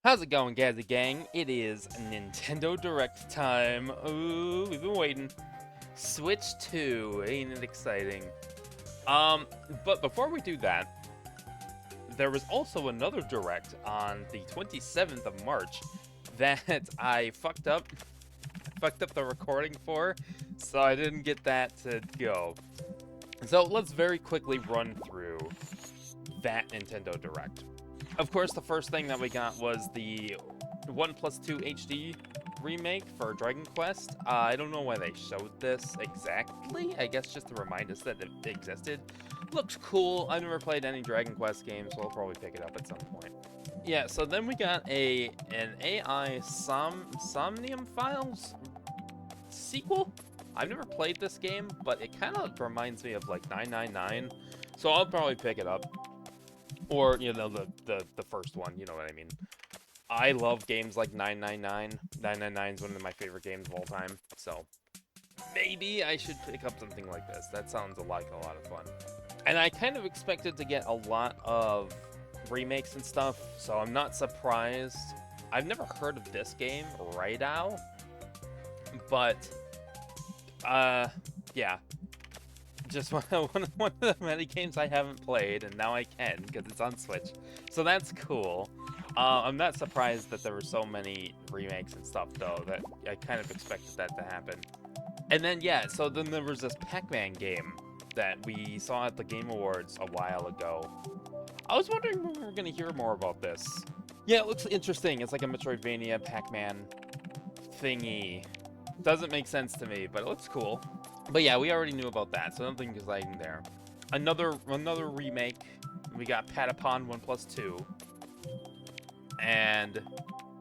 How's it going, Gazzy Gang? It is Nintendo Direct time. Ooh, we've been waiting. Switch 2, ain't it exciting? But before we do that, there was also another Direct on the 27th of March that I fucked up the recording for, so I didn't get that to go. So let's very quickly run through that Nintendo Direct. Of course, the first thing that we got was the 1+2 HD remake for Dragon Quest. I don't know why they showed this exactly. I guess just to remind us that it existed. Looks cool. I've never played any Dragon Quest games, so I'll probably pick it up at some point. Yeah, so then we got an AI Somnium Files sequel. I've never played this game, but it kind of reminds me of like 999, so I'll probably pick it up. Or, you know, the first one, you know what I mean. I love games like 999. 999 is one of my favorite games of all time, so maybe I should pick up something like this. That sounds like a lot of fun. And I kind of expected to get a lot of remakes and stuff, so I'm not surprised. I've never heard of this game, Right Now, but, yeah. Just one of the many games I haven't played, and now I can because it's on Switch. So that's cool. I'm not surprised that there were so many remakes and stuff, though, that I kind of expected that to happen. And then, yeah, so then there was this Pac-Man game that we saw at the Game Awards a while ago. I was wondering when we were going to hear more about this. Yeah, it looks interesting. It's like a Metroidvania Pac-Man thingy. Doesn't make sense to me, but it looks cool. But yeah, we already knew about that, so nothing exciting there. Another remake. We got Patapon 1+2. And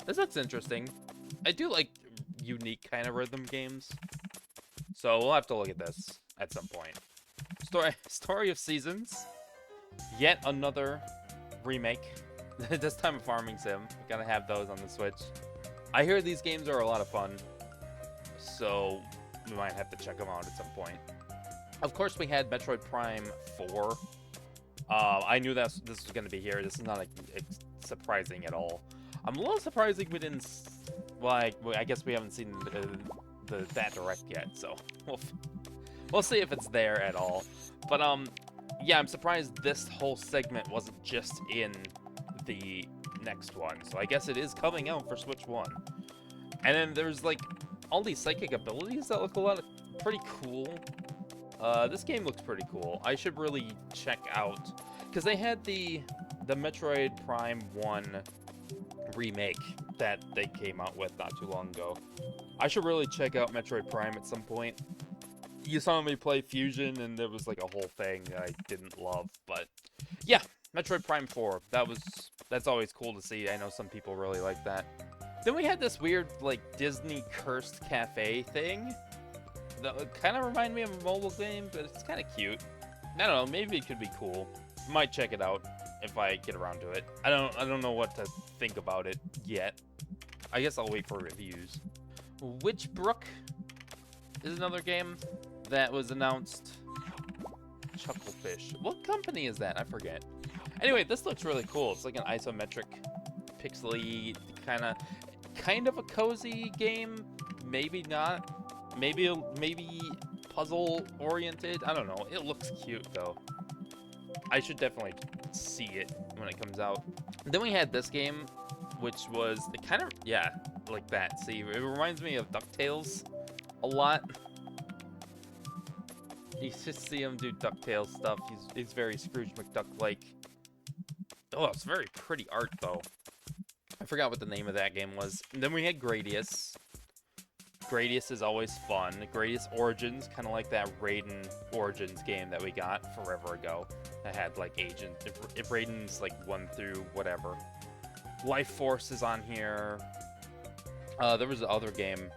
this looks interesting. I do like unique kind of rhythm games. So we'll have to look at this at some point. Story of Seasons. Yet another remake. This time a farming sim. We gotta have those on the Switch. I hear these games are a lot of fun. So we might have to check them out at some point. Of course, we had Metroid Prime 4. I knew that this was going to be here. This is not surprising at all. I'm a little surprised we didn't. Well, I guess we haven't seen that direct yet, so we'll see if it's there at all. But yeah, I'm surprised this whole segment wasn't just in the next one. So I guess it is coming out for Switch 1. And then there's like all these psychic abilities that look pretty cool. This game looks pretty cool. I should really check out, because they had the Metroid Prime 1 remake that they came out with not too long ago. I should really check out Metroid Prime at some point. You saw me play Fusion, and there was like a whole thing that I didn't love, but yeah, Metroid Prime 4. That's always cool to see. I know some people really like that. Then we had this weird, like, Disney cursed cafe thing that kind of reminded me of a mobile game, but it's kind of cute. I don't know, maybe it could be cool. Might check it out if I get around to it. I don't know what to think about it yet. I guess I'll wait for reviews. Witchbrook is another game that was announced. Chucklefish. What company is that? I forget. Anyway, this looks really cool. It's like an isometric, pixely kind of a cozy game. Maybe not. Maybe puzzle oriented. I don't know. It looks cute though. I should definitely see it when it comes out. Then we had this game, which was kind of, yeah, like that. See, it reminds me of DuckTales a lot. You just see him do DuckTales stuff. He's very Scrooge McDuck-like. Oh, it's very pretty art though. I forgot what the name of that game was. And then we had Gradius. Gradius is always fun. Gradius Origins, kind of like that Raiden Origins game that we got forever ago. That had like Agent, if Raiden's like 1 through whatever. Life Force is on here. There was the other game.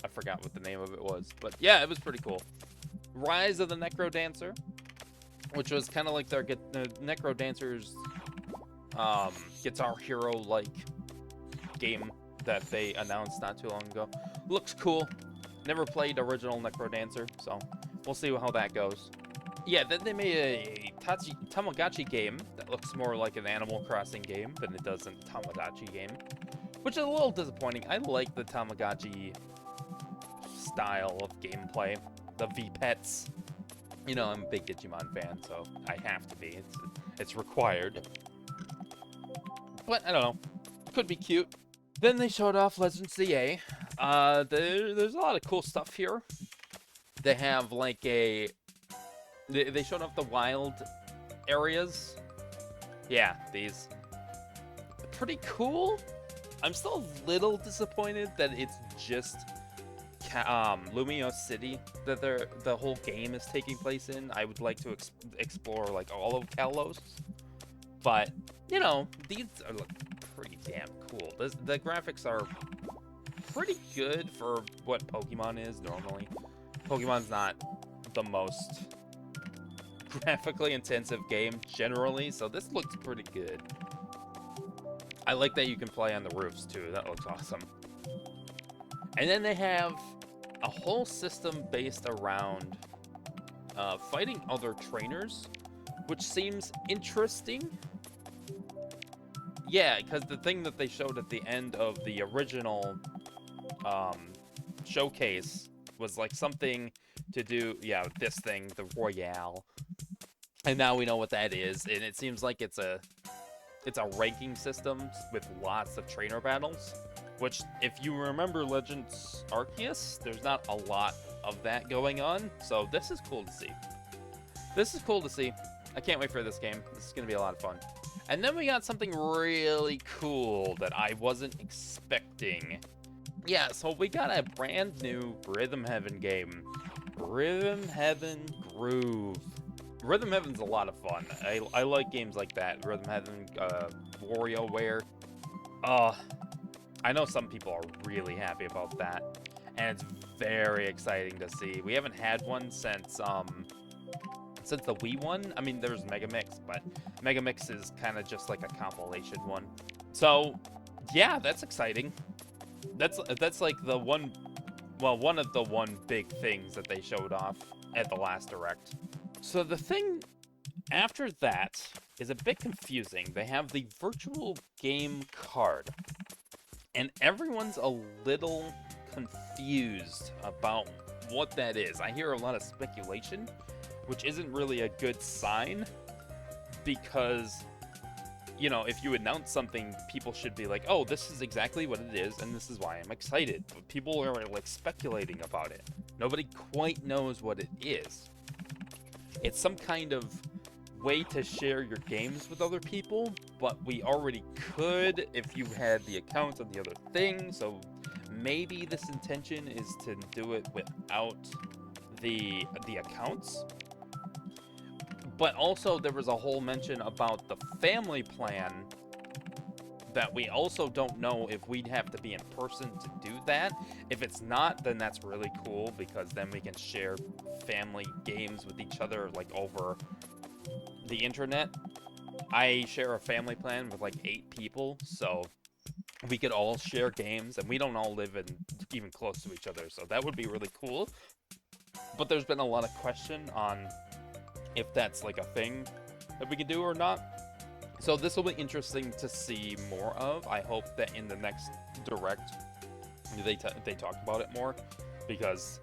I forgot what the name of it was, but yeah, it was pretty cool. Rise of the Necro Dancer, which was kind of like their Necro Dancer's Guitar Hero-like game that they announced not too long ago. Looks cool. Never played original Necro Dancer, so we'll see how that goes. Yeah, then they made a Tamagotchi game that looks more like an Animal Crossing game than it does a Tamagotchi game, which is a little disappointing. I like the Tamagotchi style of gameplay, the V-Pets. You know, I'm a big Digimon fan, so I have to be. It's required. But I don't know, could be cute. Then they showed off Legends CA. There's a lot of cool stuff here. They have like they showed off the wild areas. Yeah, these. Pretty cool. I'm still a little disappointed that it's just Lumiose City that the whole game is taking place in. I would like to explore like all of Kalos, but you know, these look pretty damn cool. The graphics are pretty good for what Pokemon is normally. Pokemon's not the most graphically intensive game generally, so this looks pretty good. I like that you can play on the roofs too. That looks awesome. And then they have a whole system based around fighting other trainers, which seems interesting. Yeah, because the thing that they showed at the end of the original showcase was like something to do, yeah, this thing, the Royale. And now we know what that is, and it seems like it's a ranking system with lots of trainer battles, which, if you remember Legends Arceus, there's not a lot of that going on, so this is cool to see. This is cool to see. I can't wait for this game. This is going to be a lot of fun. And then we got something really cool that I wasn't expecting. Yeah, so we got a brand new Rhythm Heaven game. Rhythm Heaven Groove. Rhythm Heaven's a lot of fun. I like games like that. Rhythm Heaven, WarioWare. I know some people are really happy about that, and it's very exciting to see. We haven't had one since the Wii one. I mean, there's Megamix, but Megamix is kind of just like a compilation one. So, yeah, that's exciting. That's like the one, well, one of the one big things that they showed off at the last Direct. So the thing after that is a bit confusing. They have the virtual game card, and everyone's a little confused about what that is. I hear a lot of speculation, which isn't really a good sign, because, you know, if you announce something, people should be like, oh, this is exactly what it is, and this is why I'm excited. But people are like speculating about it. Nobody quite knows what it is. It's some kind of way to share your games with other people, but we already could if you had the accounts on the other thing, so maybe this intention is to do it without the accounts. But also there was a whole mention about the family plan that we also don't know if we'd have to be in person to do that. If it's not, then that's really cool, because then we can share family games with each other, like, over the internet. I share a family plan with like 8 people, so we could all share games, and we don't all live in even close to each other, so that would be really cool. But there's been a lot of question on if that's like a thing that we can do or not. So this will be interesting to see more of. I hope that in the next Direct they talk about it more, because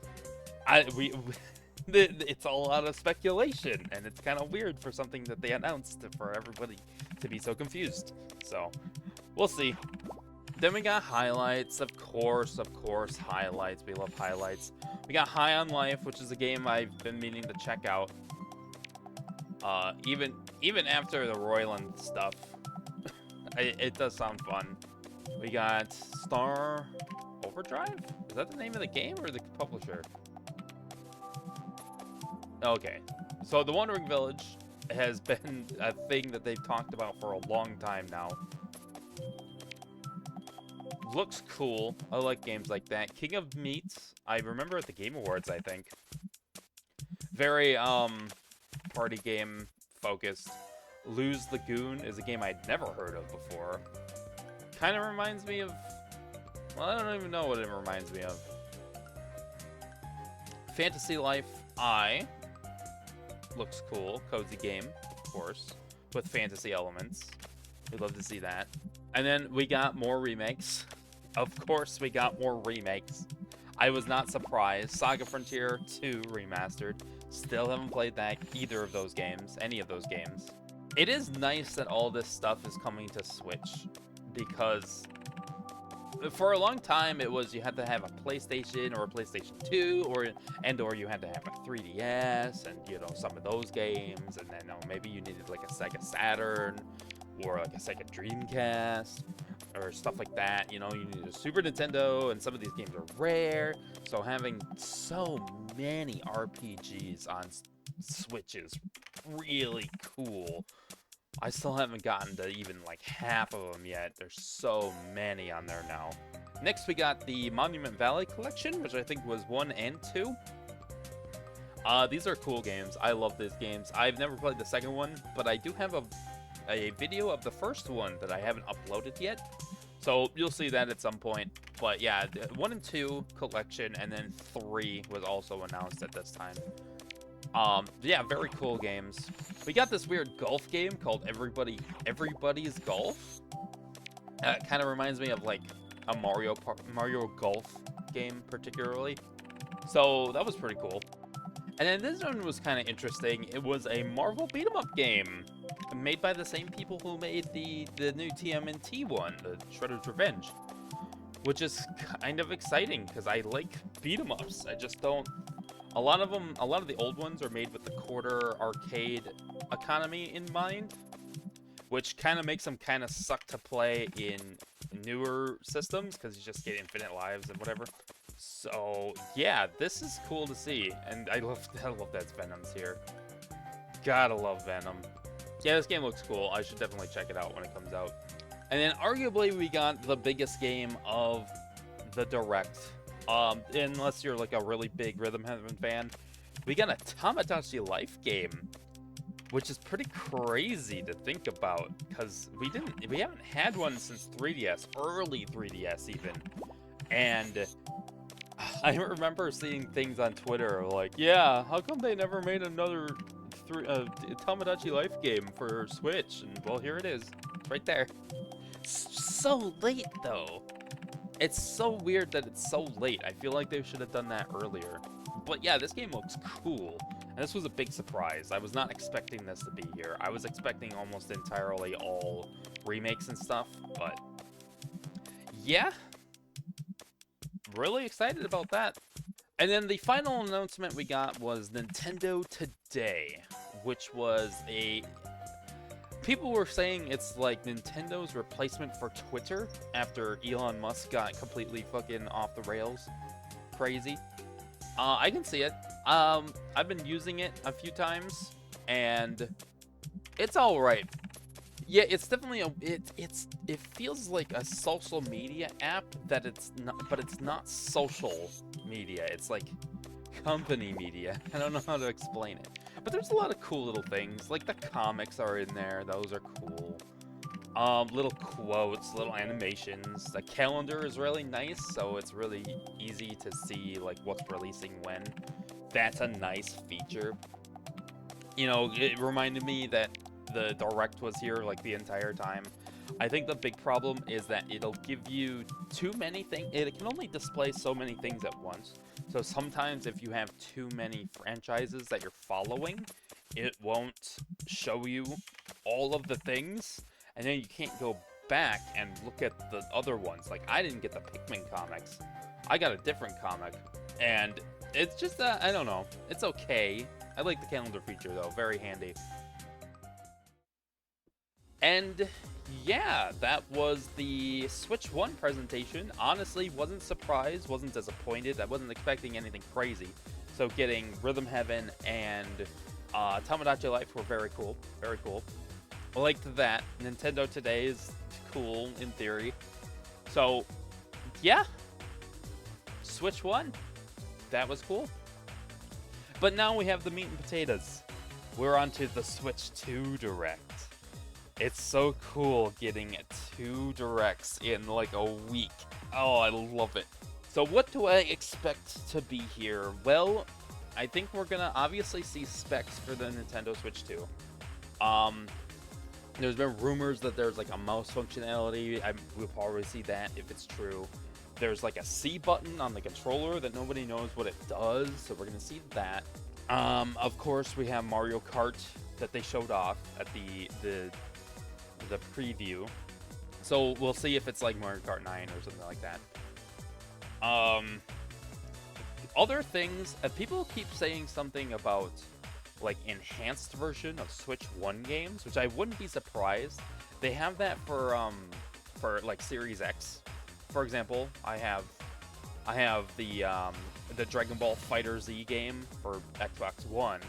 it's a lot of speculation, and it's kind of weird for something that they announced for everybody to be so confused. So we'll see. Then we got highlights, of course, highlights. We love highlights. We got High on Life, which is a game I've been meaning to check out. Even after the Roiland stuff, it does sound fun. We got Star Overdrive? Is that the name of the game or the publisher? Okay, so the Wandering Village has been a thing that they've talked about for a long time now. Looks cool. I like games like that. King of Meats, I remember at the Game Awards, I think. Very, party game focused. Lose Lagoon is a game I'd never heard of before. Kind of reminds me of... well, I don't even know what it reminds me of. Fantasy Life I looks cool. Cozy game, of course. with fantasy elements. We'd love to see that. And then we got more remakes. Of course, we got more remakes. I was not surprised. Saga Frontier 2 Remastered. Still haven't played that, either of those games, any of those games. It is nice that all this stuff is coming to Switch, because for a long time it was you had to have a PlayStation or a PlayStation 2, or you had to have a 3DS, and you know, some of those games, and then maybe you needed like a Sega Saturn or like a Sega Dreamcast or stuff like that. You know, you need a Super Nintendo, and some of these games are rare. So having so many RPGs on Switch is really cool. I still haven't gotten to even like half of them yet. There's so many on there now. Next, we got the Monument Valley Collection, which I think was 1 and 2. These are cool games. I love these games. I've never played the second one, but I do have a video of the first one that I haven't uploaded yet. So you'll see that at some point. But yeah, 1 and 2 collection, and then 3 was also announced at this time. Yeah, very cool games. We got this weird golf game called Everybody's Golf. Kind of reminds me of like a Mario Golf game, particularly. So that was pretty cool. And then this one was kind of interesting. It was a Marvel beat 'em up game made by the same people who made the new TMNT one, the Shredder's Revenge, which is kind of exciting because I like beat 'em ups. I just don't. A lot of the old ones are made with the quarter arcade economy in mind, which kind of makes them kind of suck to play in newer systems because you just get infinite lives and whatever. So yeah, this is cool to see, and I love that Venom's here. Gotta love Venom. Yeah, this game looks cool. I should definitely check it out when it comes out. And then arguably we got the biggest game of the Direct. Unless you're like a really big Rhythm Heaven fan, we got a Tamagotchi Life game, which is pretty crazy to think about because we haven't had one since 3DS, early 3DS even. And I remember seeing things on Twitter like, yeah, how come they never made another Tamagotchi Life game for Switch? And well, here it is. It's right there. So late though. It's so weird that it's so late. I feel like they should have done that earlier. But yeah, this game looks cool. And this was a big surprise. I was not expecting this to be here. I was expecting almost entirely all remakes and stuff. But yeah, really excited about that. And then the final announcement we got was Nintendo Today, which was people were saying it's like Nintendo's replacement for Twitter after Elon Musk got completely fucking off the rails. Crazy. I can see it. I've been using it a few times, and it's all right. Yeah, it's definitely it feels like a social media app that it's not, but it's not social media. It's like company media. I don't know how to explain it. But there's a lot of cool little things, like the comics are in there. Those are cool. Little quotes, little animations. The calendar is really nice, so it's really easy to see like what's releasing when. That's a nice feature. You know, it reminded me that the Direct was here like the entire time. I think the big problem is that it'll give you too many things. It can only display so many things at once. So sometimes if you have too many franchises that you're following, it won't show you all of the things, and then you can't go back and look at the other ones. Like, I didn't get the Pikmin comics. I got a different comic, and it's just, I don't know. It's okay. I like the calendar feature, though. Very handy. And yeah, that was the Switch 1 presentation. Honestly, wasn't surprised, wasn't disappointed. I wasn't expecting anything crazy. So getting Rhythm Heaven and Tamagotchi Life were very cool. Very cool. I liked that. Nintendo Today is cool in theory. So yeah, Switch 1. That was cool. But now we have the meat and potatoes. We're on to the Switch 2 Direct. It's so cool getting 2 Directs in like a week. Oh, I love it. So what do I expect to be here? Well, I think we're gonna obviously see specs for the Nintendo Switch 2. There's been rumors that there's like a mouse functionality. We'll probably see that if it's true. There's like a C button on the controller that nobody knows what it does, so we're gonna see that. Of course, we have Mario Kart that they showed off at the preview. So we'll see if it's like Mario Kart 9 or something like that. Other things, people keep saying something about like enhanced version of Switch 1 games, which I wouldn't be surprised. They have that for like Series X. For example, I have the Dragon Ball Fighter Z game for Xbox One,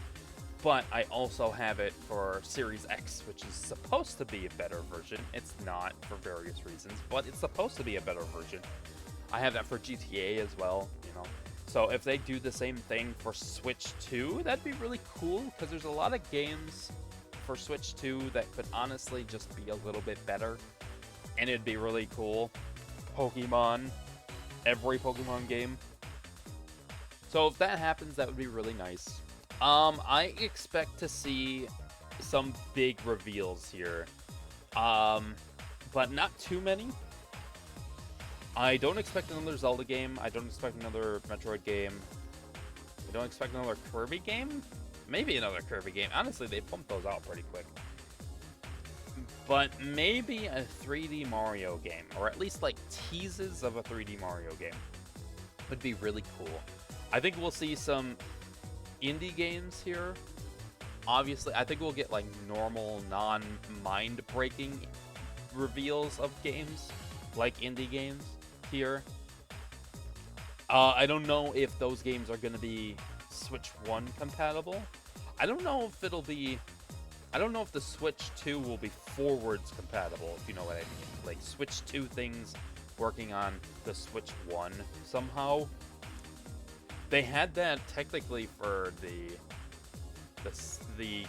but I also have it for Series X, which is supposed to be a better version. It's not for various reasons, but it's supposed to be a better version. I have that for GTA as well, you know. So if they do the same thing for Switch 2, that'd be really cool, because there's a lot of games for Switch 2 that could honestly just be a little bit better, and it'd be really cool. Pokemon, every Pokemon game. So if that happens, that would be really nice. I expect to see some big reveals here, but not too many. I don't expect another Zelda game. I don't expect another Metroid game. I don't expect another Kirby game. Maybe another Kirby game. Honestly, they pumped those out pretty quick. But maybe a 3D Mario game, or at least like teases of a 3D Mario game, would be really cool. I think we'll see some indie games here. Obviously, I think we'll get like normal, non-mind-breaking reveals of games, like indie games here. I don't know if those games are going to be Switch 1 compatible. I don't know if the Switch 2 will be forwards compatible, if you know what I mean. Like Switch 2 things working on the Switch 1 somehow. They had that technically for the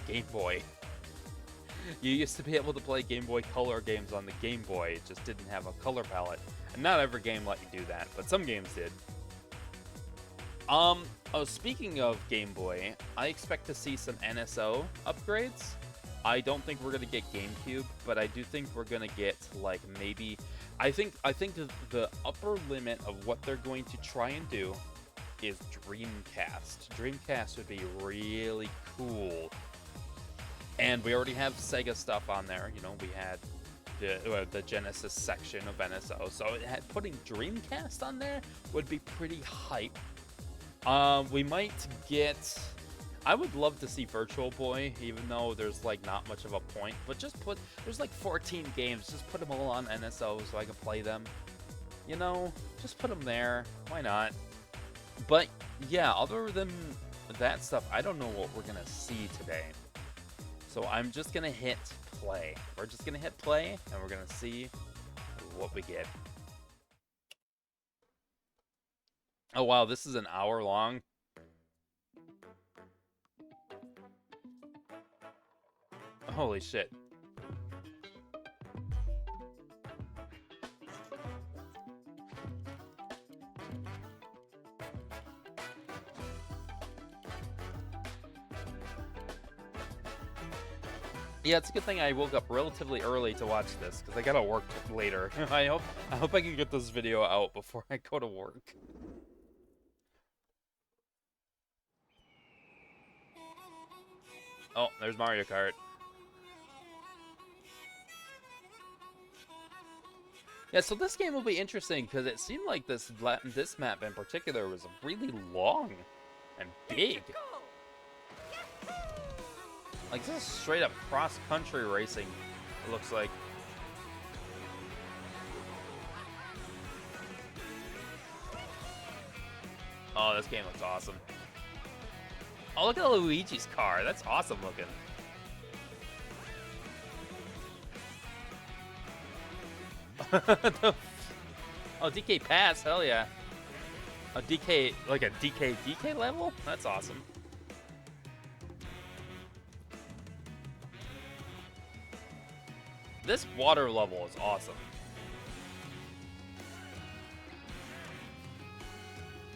Game Boy. You used to be able to play Game Boy Color games on the Game Boy. It just didn't have a color palette. And not every game let you do that, but some games did. Oh, speaking of Game Boy, I expect to see some NSO upgrades. I don't think we're gonna get GameCube, but I do think we're gonna get like maybe. I think the upper limit of what they're going to try and do is Dreamcast. Dreamcast would be really cool. And we already have Sega stuff on there. You know, we had the Genesis section of NSO. So putting Dreamcast on there would be pretty hype. We might get... I would love to see Virtual Boy, even though there's like not much of a point. But just there's like 14 games. Just put them all on NSO so I can play them. You know, just put them there. Why not? But yeah, other than that stuff, I don't know what we're gonna see today. So I'm just gonna hit play. We're just gonna hit play, and we're gonna see what we get. Oh wow, this is an hour long. Holy shit. Yeah, it's a good thing I woke up relatively early to watch this, because I gotta work later. I hope I can get this video out before I go to work. Oh, there's Mario Kart. Yeah, so this game will be interesting, because it seemed like this map in particular was really long and big. Like, this is straight up cross-country racing, it looks like. Oh, this game looks awesome. Oh, look at Luigi's car. That's awesome looking. Oh, DK Pass, hell yeah. A DK, like a DK level? That's awesome. This water level is awesome.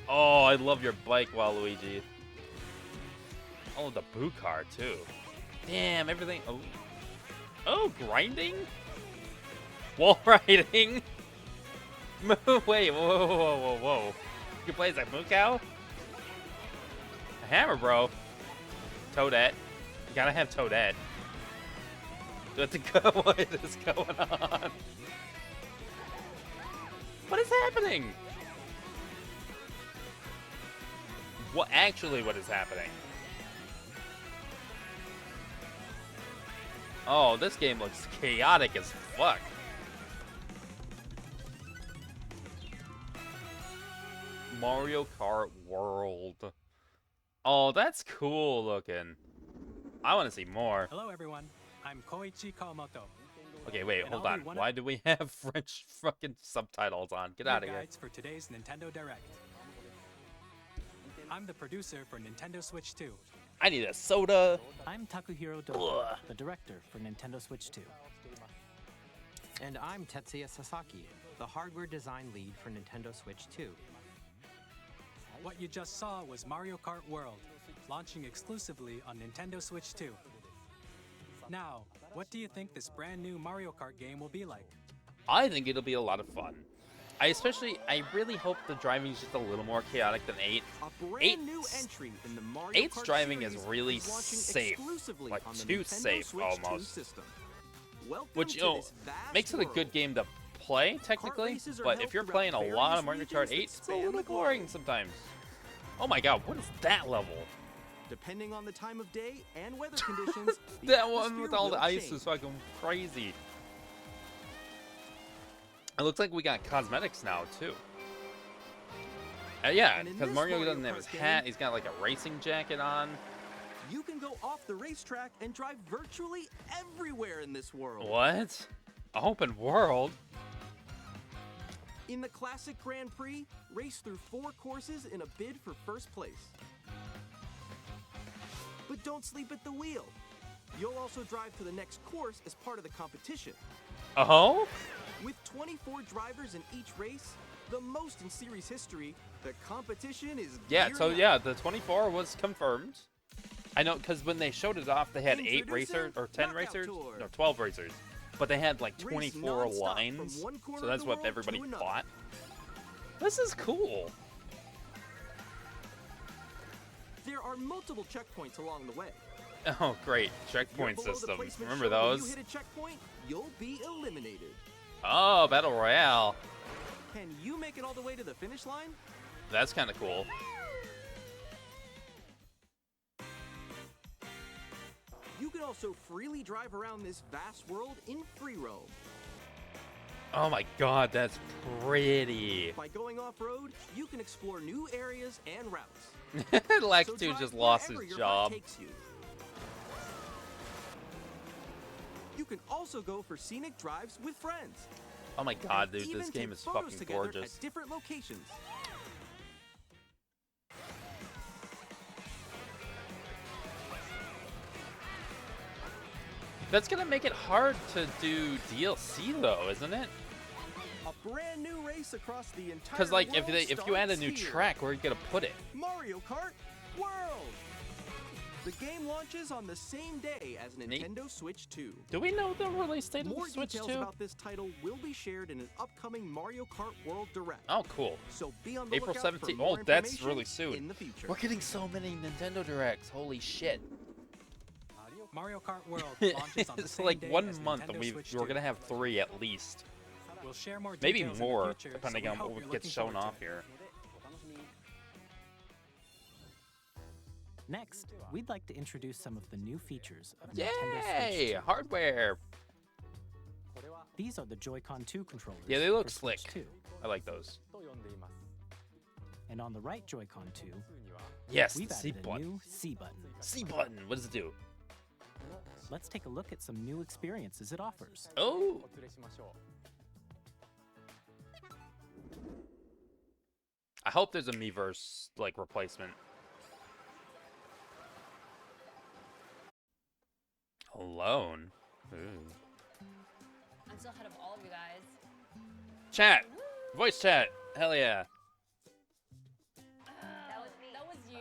Oh, I love your bike, Waluigi. Oh, the Boo car, too. Damn, everything. Oh. Oh, grinding? Wall riding? Wait, whoa. You can play as a moo cow? A hammer, bro. Toadette. You gotta have Toadette. What is going on? What is happening? What is happening? Oh, this game looks chaotic as fuck. Mario Kart World. Oh, that's cool looking. I want to see more. Hello everyone, I'm Koichi Kawamoto. Okay, wait, hold on. Why do we have French fucking subtitles on? Get out of here. Guides for today's Nintendo Direct. I'm the producer for Nintendo Switch 2. I need a soda. I'm Takuhiro Dodo, the director for Nintendo Switch 2. And I'm Tetsuya Sasaki, the hardware design lead for Nintendo Switch 2. What you just saw was Mario Kart World, launching exclusively on Nintendo Switch 2. Now, what do you think this brand new Mario Kart game will be like? I think it'll be a lot of fun. I really hope the driving is just a little more chaotic than 8. Eight's driving is really safe, like too safe almost. Which, you know, makes it a good game to play, technically, but if you're playing a lot of Mario Kart 8, it's a little boring sometimes. Oh my god, what is that level? Depending on the time of day and weather conditions, that one with all the ice is fucking crazy. It looks like we got cosmetics now, too. Yeah, because Mario doesn't have his hat. He's got like a racing jacket on. You can go off the racetrack and drive virtually everywhere in this world. What? Open world? In the classic Grand Prix, race through 4 courses in a bid for first place. But don't sleep at the wheel. You'll also drive to the next course as part of the competition. Oh? With 24 drivers in each race, the most in series history, the competition is the 24 was confirmed. I know, because when they showed it off, they had 8 racers, or 10 racers, no, 12 racers. But they had like 24 lines, so that's what everybody thought. This is cool. There are multiple checkpoints along the way. Oh, great. Checkpoint systems. Remember those? When you hit a checkpoint, you'll be eliminated. Oh, Battle Royale. Can you make it all the way to the finish line? That's kind of cool. You can also freely drive around this vast world in free roam. Oh my god, that's pretty. By going off-road, you can explore new areas and routes. Lex 2 just lost his job. You can also go for scenic drives with friends. Oh my god, dude, this game is fucking gorgeous. At different locations. That's gonna make it hard to do DLC though, isn't it? A brand new race across the entire Because like world if you add a new track, where are you gonna put it? Mario Kart World. The game launches on the same day as Nintendo Switch 2. Do we know the release date of the Switch 2? More details about this title will be shared in an upcoming Mario Kart World Direct. Oh, cool. So be on the April lookout 17th. for more Oh, that's information really soon. in the future. We're getting so many Nintendo Directs. Holy shit. Mario Kart World launches on the It's same like day 1 as month, Nintendo and Switch we're 2. gonna have 3 at least. We'll share more Maybe details in the more, future, depending so we on hope what you're gets looking shown forward to off it. here. Next, we'd like to introduce some of the new features of Nintendo Switch Yay! 2. Hardware! These are the Joy-Con 2 controllers. Yeah, they look for Switch slick. 2. I like those. And on the right Joy-Con 2, Yes, we've the C added a button. new C button. C button. What does it do? Let's take a look at some new experiences it offers. Oh! I hope there's a Miiverse like replacement. Alone. Ooh. I'm still ahead of all of you guys. Chat, voice chat. Hell yeah. That was you.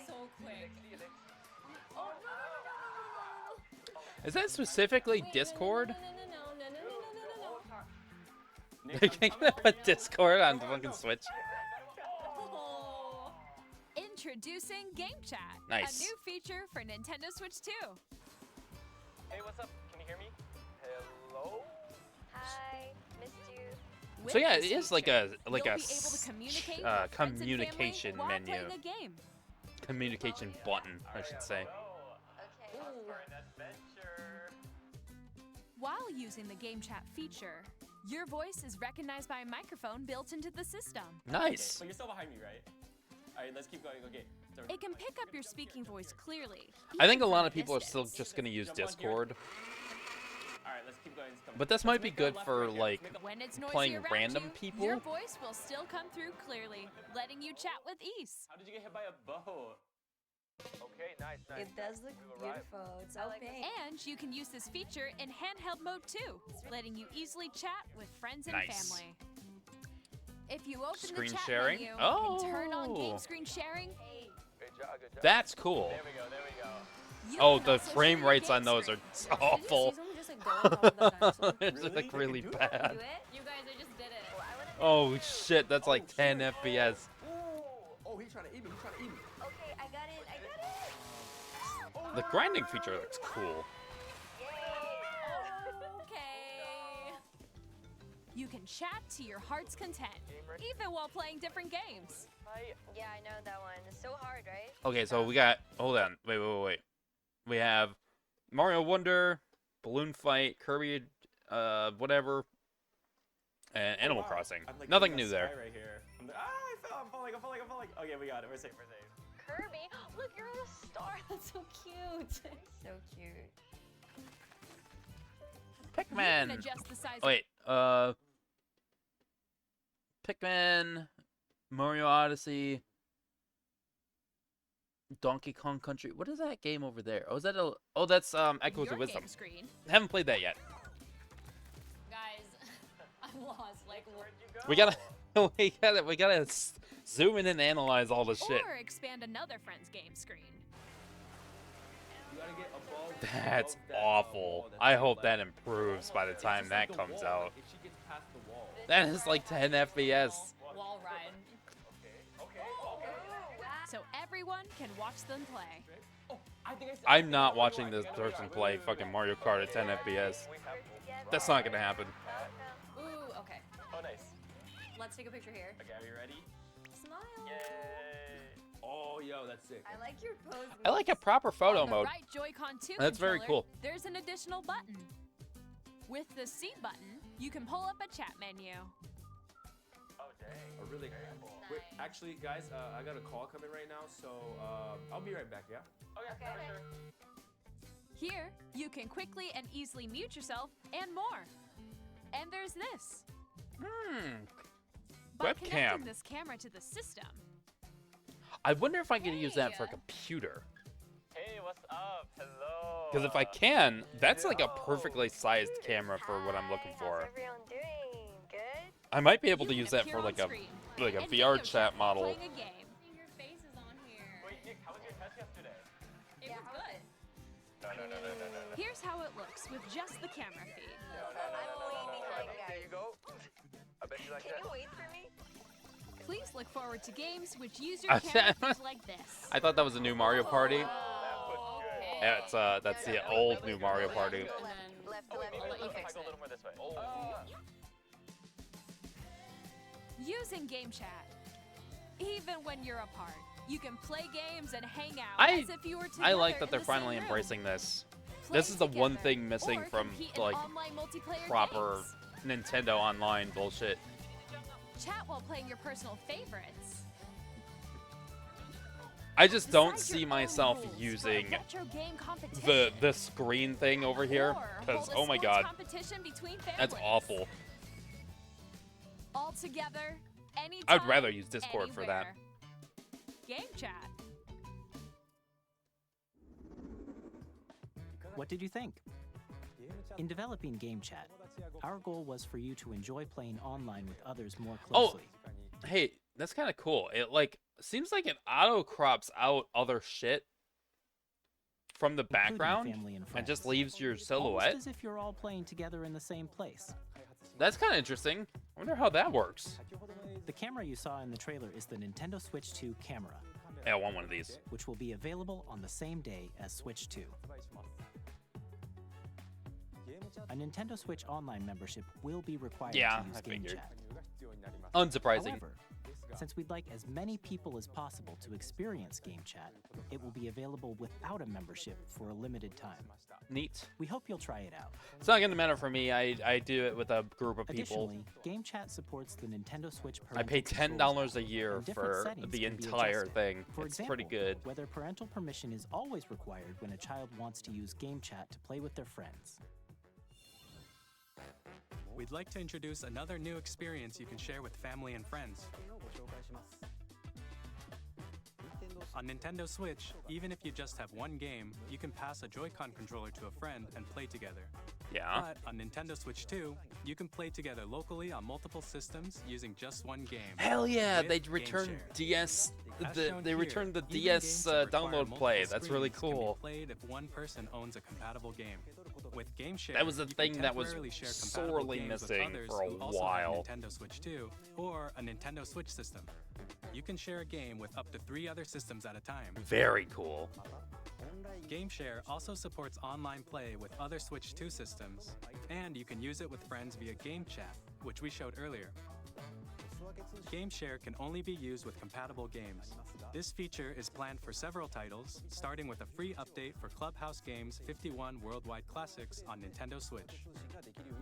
So quick. Oh no! Is that specifically Wait, Discord? No, no, no, no, no, no, no, no, no, no. They can't put Discord on the fucking Switch. Oh. Introducing Game Chat, Nice. a new feature for Nintendo Switch 2. Hey, what's up? Can you hear me? Hello? Hi, missed you. With So yeah, this it is like feature, a like you'll a be able to communicate with friends and communication family while menu, playing a game. communication button, I should say. Okay. For an adventure. While using the Game Chat feature, your voice is recognized by a microphone built into the system. Nice. But you're still behind me, right? Alright, let's keep going. Okay. So It can pick up your speaking voice clearly. I think a even lot from of people are still distance. just gonna use Jump on here. Discord, Alright, let's keep going. but this might be good for like When it's noisy playing around random you, people. your voice will still come through clearly, letting you chat with ease. How did you get hit by a boat? Okay, nice, nice. It does look beautiful. It's so pink. And you can use this feature in handheld mode too, letting you easily chat with friends and Nice. family. If you open Screen the chat sharing? menu and turn on Oh. game screen sharing, Good job, good job. That's cool. There we go, there we go. you Oh, can the also frame share your rates on game those screen. are awful. Just like going all the dinosaurs. It's like really Do bad. it? You guys, I just did it. Well, I wanna Oh shit, that's like 10 shit. FPS. Oh, he's trying to eat me. He's trying to eat me. Okay, I got it. I got it. The grinding feature looks cool. Okay. You can chat to your heart's content, even while playing different games. Yeah, I know that one. It's so hard, right? Okay, so we got. Hold on. Wait. We have Mario Wonder, Balloon Fight, Kirby, whatever, and Animal Crossing. I'm like Nothing in the new there. sky Right here. I'm like, I fell. I'm falling. Okay, we got it. We're safe. We're safe. Kirby, look, you're on a star. That's so cute. So cute. You can Pikmin. adjust the size. Wait. Pikmin, Mario Odyssey, Donkey Kong Country. What is that game over there? Oh, is that a? Oh, that's Echoes your of Wisdom. game screen. Haven't played that yet. Guys, I'm lost. Like, We gotta zoom in and analyze all this shit. Or expand another friend's game screen. You gotta get above. That's above that, awful. wall that's I on the hope left. that improves by the It's time just that like the comes wall, out. like, if she gets past the wall. That is like 10 FPS. wall ride. So everyone can watch them play. Oh, I think I'm not watching this person play fucking Mario Kart at 10 FPS. That's not gonna happen. Ooh, okay. Oh, nice. Let's take a picture here. Okay, are you ready? Smile. Yay. Oh, yo, that's sick. I like your pose. I like a proper photo On the mode. right Joy-Con 2 That's very controller, cool. There's an additional button. With the C button, you can pull up a chat menu. Oh, dang. A really. Wait, actually, guys, I got a call coming right now, so I'll be right back. Yeah. Okay, for sure. Here, you can quickly and easily mute yourself and more. And there's this. By Webcam. connecting this camera to the system, I wonder if I can use that for a Hey. computer. Hey, what's up? Hello. Because if I can, that's like a perfectly sized camera for what I'm looking for. How's everyone doing? Good? I might be able you to can use that appear for on like a screen VR and video chat while model. playing a game. Your face is on here. Wait, Nick, how was your test yesterday? It was good. No. Here's how it looks with just the camera feed. I'm way behind, There guys. you go. I bet you like Can that. you wait for me? Please look forward to games which use your I camera said- feed like this. I thought that was a new Mario Party. Oh, okay. That's that's the old new Mario Party. And then left, Oh, wait, left, maybe let you if I fix go a it. little more this way. Using Game Chat. Even when you're apart, you can play games and hang out I- as if you were together I like that in they're the same finally room. embracing this. Play This is the one together, thing missing or from compete in like online multiplayer proper games. Nintendo Online bullshit. Chat while playing your personal favorites. I just don't Decide see your own myself rules for a using retro game competition. the screen thing over here Or because hold a oh my sports god, competition between that's families. awful. All together, anytime, I'd rather use Discord for that. anywhere. Game Chat. What did you think? In developing Game Chat, our goal was for you to enjoy playing online with others more Oh. closely. Hey, that's kind of cool. It like seems like it auto crops out other shit. from the including background family and and just friends. leaves your Almost silhouette. as if you're all playing together in the same place. That's kind of interesting. I wonder how that works. The camera you saw in the trailer is the Nintendo Switch 2 camera, Yeah, I want one of these. which will be available on the same day as Switch 2. A Nintendo Switch Online membership will be required Yeah, to use I Game figured. Chat. Unsurprising. However, since we'd like as many people as possible to experience Game Chat, it will be available without a membership for a limited time. Neat. We hope you'll try it out. It's not gonna matter for me. I do it with a group of people. Additionally, Game Chat supports the Nintendo Switch I parental pay controls $10 a app, year and different for settings the can be entire adjusted. thing. For It's example, pretty good. whether parental permission is always required when a child wants to use Game Chat to play with their friends. We'd like to introduce another new experience you can share with family and friends. On Nintendo Switch, even if you just have one game, you can pass a Joy-Con controller to a friend and play together. Yeah. But on Nintendo Switch 2, you can play together locally on multiple systems using just one game. Hell yeah! with They Game returned Share. DS. As shown They here, returned the even DS games that require download multiple play. That's really screens can be cool. played if one person owns a compatible game. With Game Share, That was the you can thing that was temporarily share compatible sorely games with missing others for a who also have while. Nintendo Switch 2 or a Nintendo Switch system. You can share a game with up to 3 other systems at a time. Very cool. Game Share also supports online play with other Switch 2 systems, and you can use it with friends via Game Chat, which we showed earlier. Game Share can only be used with compatible games. This feature is planned for several titles, starting with a free update for Clubhouse Games 51 Worldwide Classics on Nintendo Switch.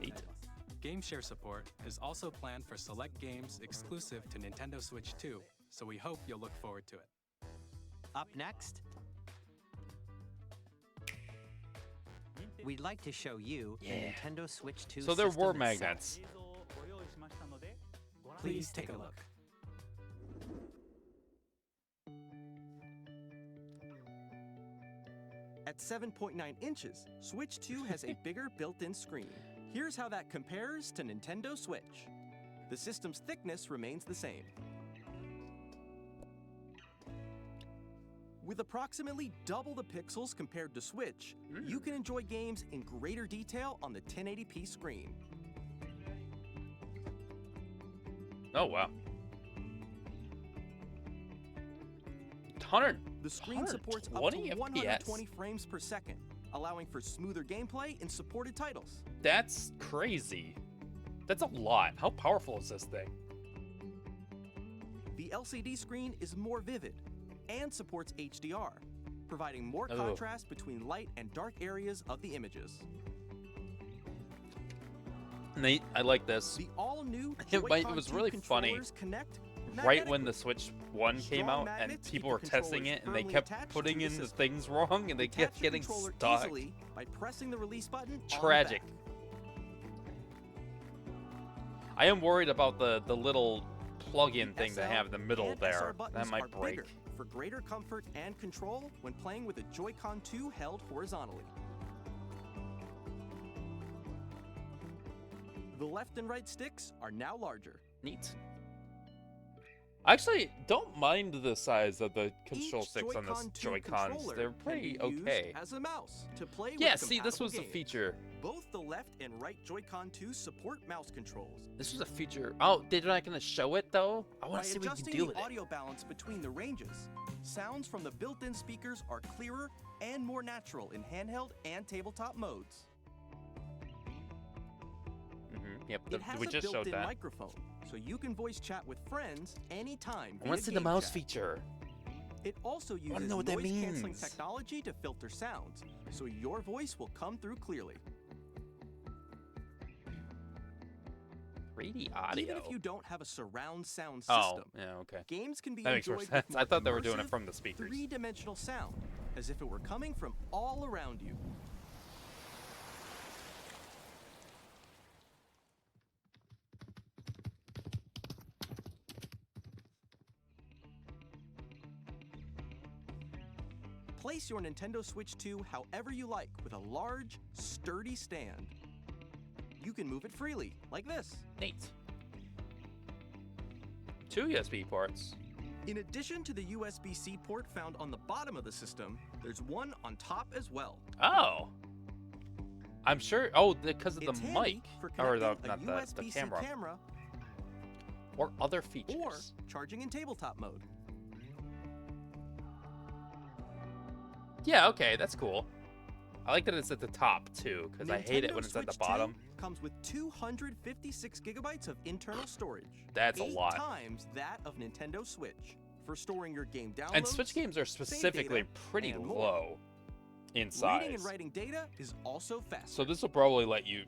Neat. Game Share support is also planned for select games exclusive to Nintendo Switch 2, so we hope you'll look forward to it. Up next, we'd like to show you the Yeah. Nintendo Switch 2 So there system were itself. magnets. Please take a look. At 7.9 inches, Switch 2 has a bigger built-in screen. Here's how that compares to Nintendo Switch. The system's thickness remains the same. With approximately double the pixels compared to Switch, you can enjoy games in greater detail on the 1080p screen. Oh wow. 100. The screen supports up to 120 120 frames per second, allowing for smoother gameplay in supported titles. That's crazy. That's a lot. How powerful is this thing? The LCD screen is more vivid and supports HDR, providing more Oh. contrast between light and dark areas of the images. Nate, I like this. The all-new It might- it Joy-Con was 2 really funny. controllers connect Right when magnetically. the Switch 1 came Strong out and magnets people keep were the testing controllers it and they firmly kept attached putting to the in the system. things wrong and they Detach kept the getting controller stuck. easily by pressing the release button on the Tragic. back. I am worried about the little plug-in The thing they SL have in the middle and there. SR That buttons might are break. bigger for greater comfort and control when playing with a Joy-Con 2 held horizontally. The left and right sticks are now larger. Neat. Actually, don't mind the size of the control Each sticks on this Joy-Con 2 Joy-Cons. controller They're can pretty be used okay. as a mouse to play with Yeah, see, this compatible was a games. feature. Both the left and right Joy-Con 2 support mouse controls. This was a feature. Oh, they're not gonna show it though. I By want to see what you can adjusting do the with it. audio balance between the ranges, sounds from the built-in speakers are clearer and more natural in handheld and tabletop modes. Yep, It has we a just showed built-in that. microphone, so you can voice chat with friends anytime. I want to see the mouse feature. It also wanna uses know what that noise-canceling means. technology to filter sounds, so your voice will come through clearly. 3D audio. Even if you don't have a surround sound Oh, system, yeah, okay. games can be That makes more enjoyed with sense. I thought they were doing it immersive, from the speakers. three-dimensional sound, as if it were coming from all around you. Place your Nintendo Switch 2 however you like with a large, sturdy stand. You can move it freely, like this. Neat. 2 USB ports. In addition to the USB-C port found on the bottom of the system, there's one on top as well. Oh. I'm sure. Oh, because of It's the handy mic. for Or the, connecting not a the USB-C camera. Or other features. or charging in tabletop mode. Yeah, okay, that's cool. I like that it's at the top, too, because I hate it when Nintendo it's at the Switch 2 bottom. comes with 256 gigabytes of internal storage. That's a 8 lot. times that of Nintendo Switch for storing your game downloads. And Switch games are save specifically data, pretty and more. low in size. Reading and writing data is also faster. So this will probably let you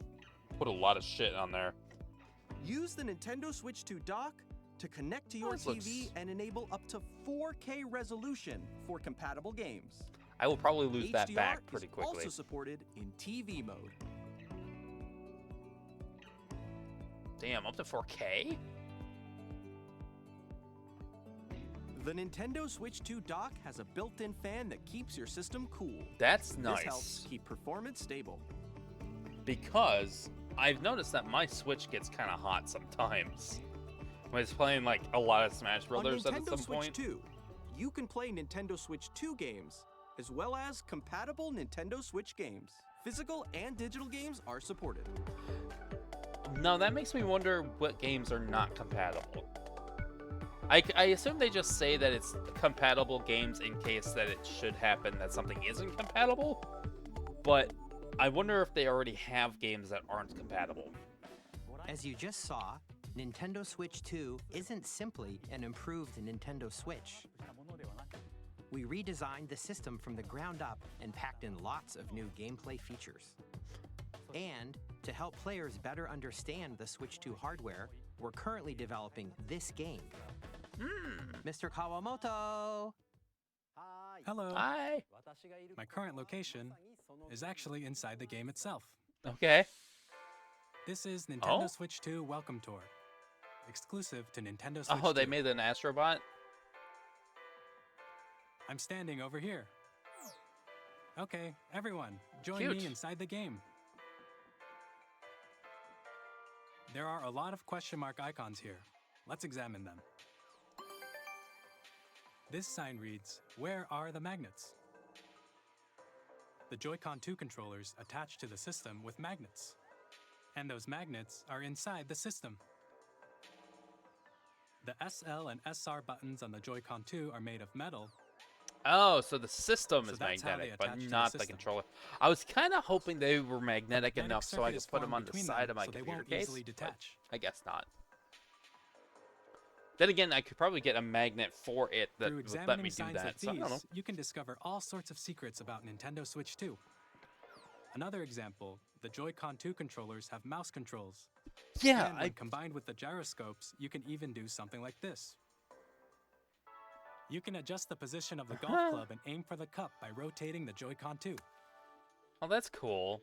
put a lot of shit on there. Use the Nintendo Switch 2 dock to connect to your This TV looks- and enable up to 4K resolution for compatible games. I will probably lose that HDR back pretty is quickly. also supported in TV mode. Damn, up to 4K? The Nintendo Switch 2 dock has a built-in fan that keeps your system cool. That's This helps nice. keep performance stable. Because I've noticed that my Switch gets kind of hot sometimes. When it's playing like a lot of Smash Brothers On at Nintendo some Switch point. 2, you can play Nintendo Switch 2 games, as well as compatible Nintendo Switch games. Physical and digital games are supported. No, that makes me wonder what games are not compatible. I assume they just say that it's compatible games in case that it should happen that something isn't compatible. But I wonder if they already have games that aren't compatible. As you just saw, Nintendo Switch 2 isn't simply an improved Nintendo Switch. We redesigned the system from the ground up and packed in lots of new gameplay features. And to help players better understand the Switch 2 hardware, we're currently developing this game. Mr. Kawamoto! Hello. Hi. My current location is actually inside the game itself. Okay. This is Nintendo Oh? Switch 2 Welcome Tour, exclusive to Nintendo Switch Oh, they 2. made an Astrobot? I'm standing over here. Okay, everyone, join Cute. me inside the game. There are a lot of question mark icons here. Let's examine them. This sign reads, "Where are the magnets?" The Joy-Con 2 controllers attach to the system with magnets. And those magnets are inside the system. The SL and SR buttons on the Joy-Con 2 are made of metal. Oh, so the system So is that's how they magnetic, but attach to the not the system. controller. I was kind of hoping they were magnetic Magnetic enough so I circuit could is put them formed on the between side them, of my so they computer won't case. easily but detach. I guess not. Then again, I could probably get a magnet for it that Through would let examining me do signs that. like So I don't know. these, you can discover all sorts of secrets about Nintendo Switch 2. Another example, the Joy-Con 2 controllers have mouse controls. Yeah, And when combined with the gyroscopes, you can even do something like this. You can adjust the position of the golf club and aim for the cup by rotating the Joy-Con 2. Oh, that's cool.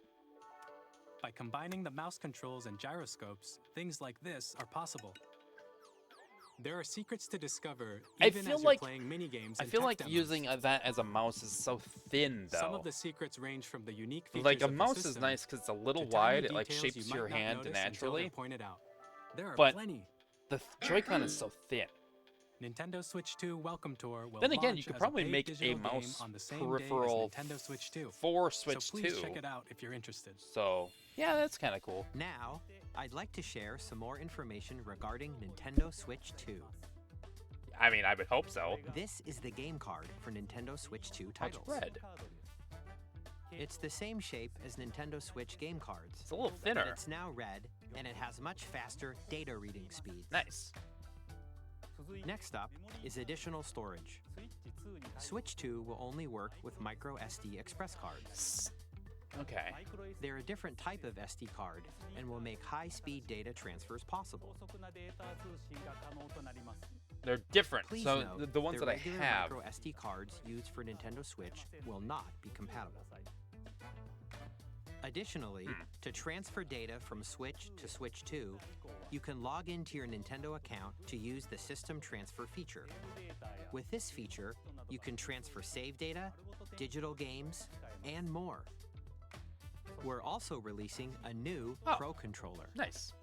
By combining the mouse controls and gyroscopes, things like this are possible. There are secrets to discover I even feel as you're like- playing minigames I and feel tech like demos. using that as a mouse is so thin, though. Some of the secrets range from the unique features Like a of the mouse is system nice because it's a little to tiny wide. It like details shapes you your might not hand notice until they're naturally. pointed out. There are But plenty. The Joy-Con is so thin. Nintendo Switch 2 Welcome Tour will Then again, you launch could as probably paid make a digital game mouse on the same peripheral day as Nintendo Switch 2. for Switch so please 2. check it out if you're interested. So, yeah, that's kind of cool. Now, I'd like to share some more information regarding Nintendo Switch 2. I mean, I would hope so. This is the game card for Nintendo Switch 2 Oh, it's titles. red. It's the same shape as Nintendo Switch game cards. It's a little But thinner. it's now red, and it has much faster data reading speeds. Nice. Next up is additional storage. Switch 2 will only work with micro SD express cards. Okay. They're a different type of SD card and will make high-speed data transfers possible. They're different. Please So note, the ones the that I regular have. micro SD cards used for Nintendo Switch will not be compatible. Additionally, to transfer data from Switch to Switch 2, you can log into your Nintendo account to use the System Transfer feature. With this feature, you can transfer save data, digital games, and more. We're also releasing a new Oh. Pro controller. Nice.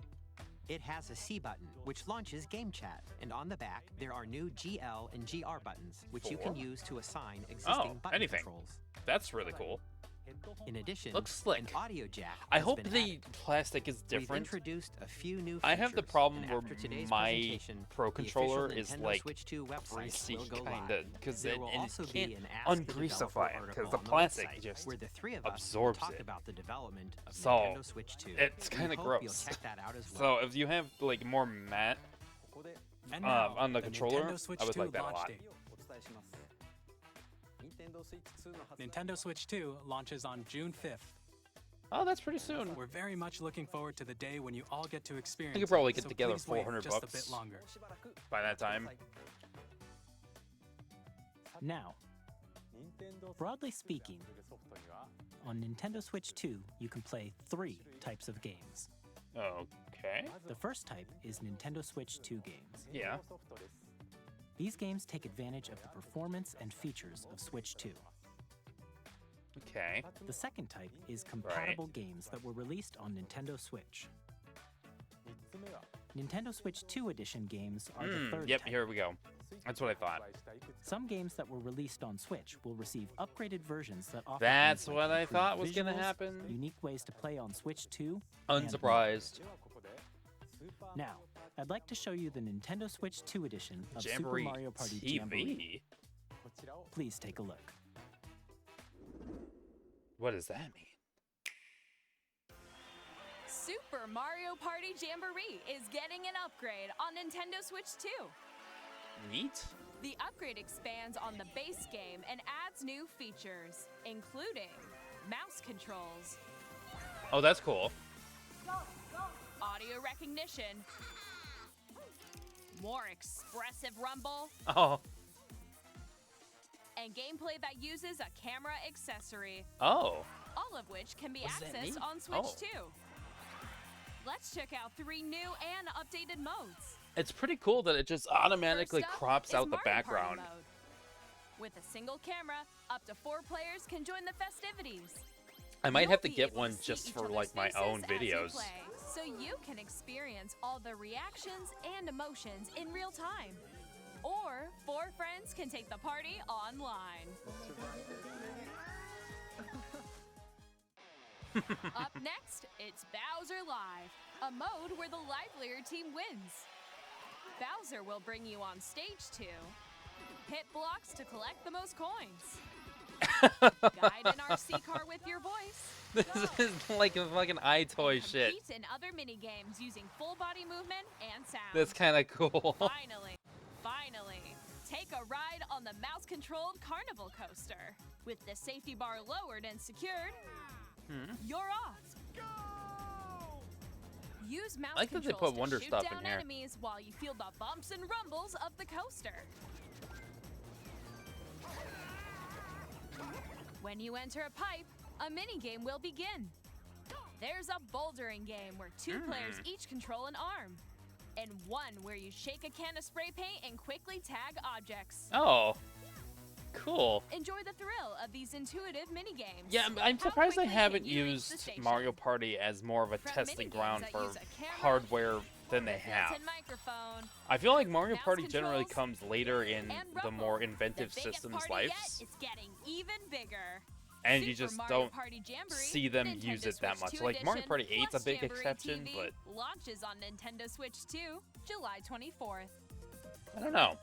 It has a C button, which launches Game Chat, and on the back, there are new GL and GR buttons, which you can use to assign existing button anything. controls. That's really cool. In addition, Looks slick. an audio jack I has hope been the added. plastic is We've different. introduced a few new features. I have the problem and where after today's my presentation, Pro the controller official is Nintendo like Switch 2 website greasy will go kinda, live. because There it will and also you be can't an Ask a Developer ungreasify it article because the on plastic website just where the three of us absorbs talked it. about the development of So, Nintendo Switch 2. it's We kind of hope gross. You'll check that out as So well. if you have like more matte And now, on the controller, Nintendo Switch I would 2 like that a launch lot. date. Nintendo Switch 2 launches on June 5th. Oh, that's pretty soon. We're very much looking forward to the day when you all get to experience. We could probably it, get so together please wait 400 just bucks. a bit longer. By that time. Now, broadly speaking, on Nintendo Switch 2, you can play 3 types of games. Okay. The first type is Nintendo Switch 2 games. Yeah. These games take advantage of the performance and features of Switch 2. Okay. The second type is compatible games that were released on Nintendo Switch. Nintendo Switch 2 Edition games are the third Yep, type. here we go. That's what I thought. Some games that were released on Switch will receive upgraded versions that offer That's things what like I improved thought was gonna visuals, happen. unique ways to play on Switch 2, and more. Unsurprised. Now, I'd like to show you the Nintendo Switch 2 Edition of Jamboree Super Mario Party TV. Jamboree. Please take a look. What does that mean? Super Mario Party Jamboree is getting an upgrade on Nintendo Switch 2. Neat. The upgrade expands on the base game and adds new features, including mouse controls, Oh, that's cool. audio recognition, more expressive rumble, Oh. and gameplay that uses a camera accessory, Oh. all of which can be What does that accessed mean? on Switch Oh. 2. Let's check out 3 new and updated modes. It's pretty cool that it just automatically First up crops is out the Mario Party background. mode. With a single camera, up to 4 players can join the festivities. I might You'll have to be get able one see just each for other's like my faces own as you videos. play, so you can experience all the reactions and emotions in real time. Or 4 friends can take the party online. Up next, it's Bowser Live, a mode where the livelier team wins. Bowser will bring you on stage to hit blocks to collect the most coins, guide an RC car with your voice, This is like a fucking iToy shit. compete in other mini games using full body movement and sound. That's kind of cool. Finally, take a ride on the mouse-controlled carnival coaster. With the safety bar lowered and secured, you're off. Use mouse I like that they controls put Wonder to shoot Stuff in down here. enemies while you feel the bumps and rumbles of the coaster. When you enter a pipe, a mini game will begin. There's a bouldering game where 2 players each control an arm, and one where you shake a can of spray paint and quickly tag objects. Oh, cool. Enjoy the thrill of these intuitive mini games. Yeah, I'm How surprised they quickly haven't can you reach the used station? Mario Party as more of a From testing minigames ground that for use a camera, hardware than they have. built-in microphone, I feel like Mario mouse Party generally controls, comes later in and the rumble. more The inventive biggest systems' party lives, yet is getting even bigger. and you Super just Mario don't Party Jamboree, see them Nintendo use it that Switch much. 2 Like Mario Edition Party 8's a plus big Jamboree exception, TV but launches on Nintendo Switch 2, July 24th. I don't know.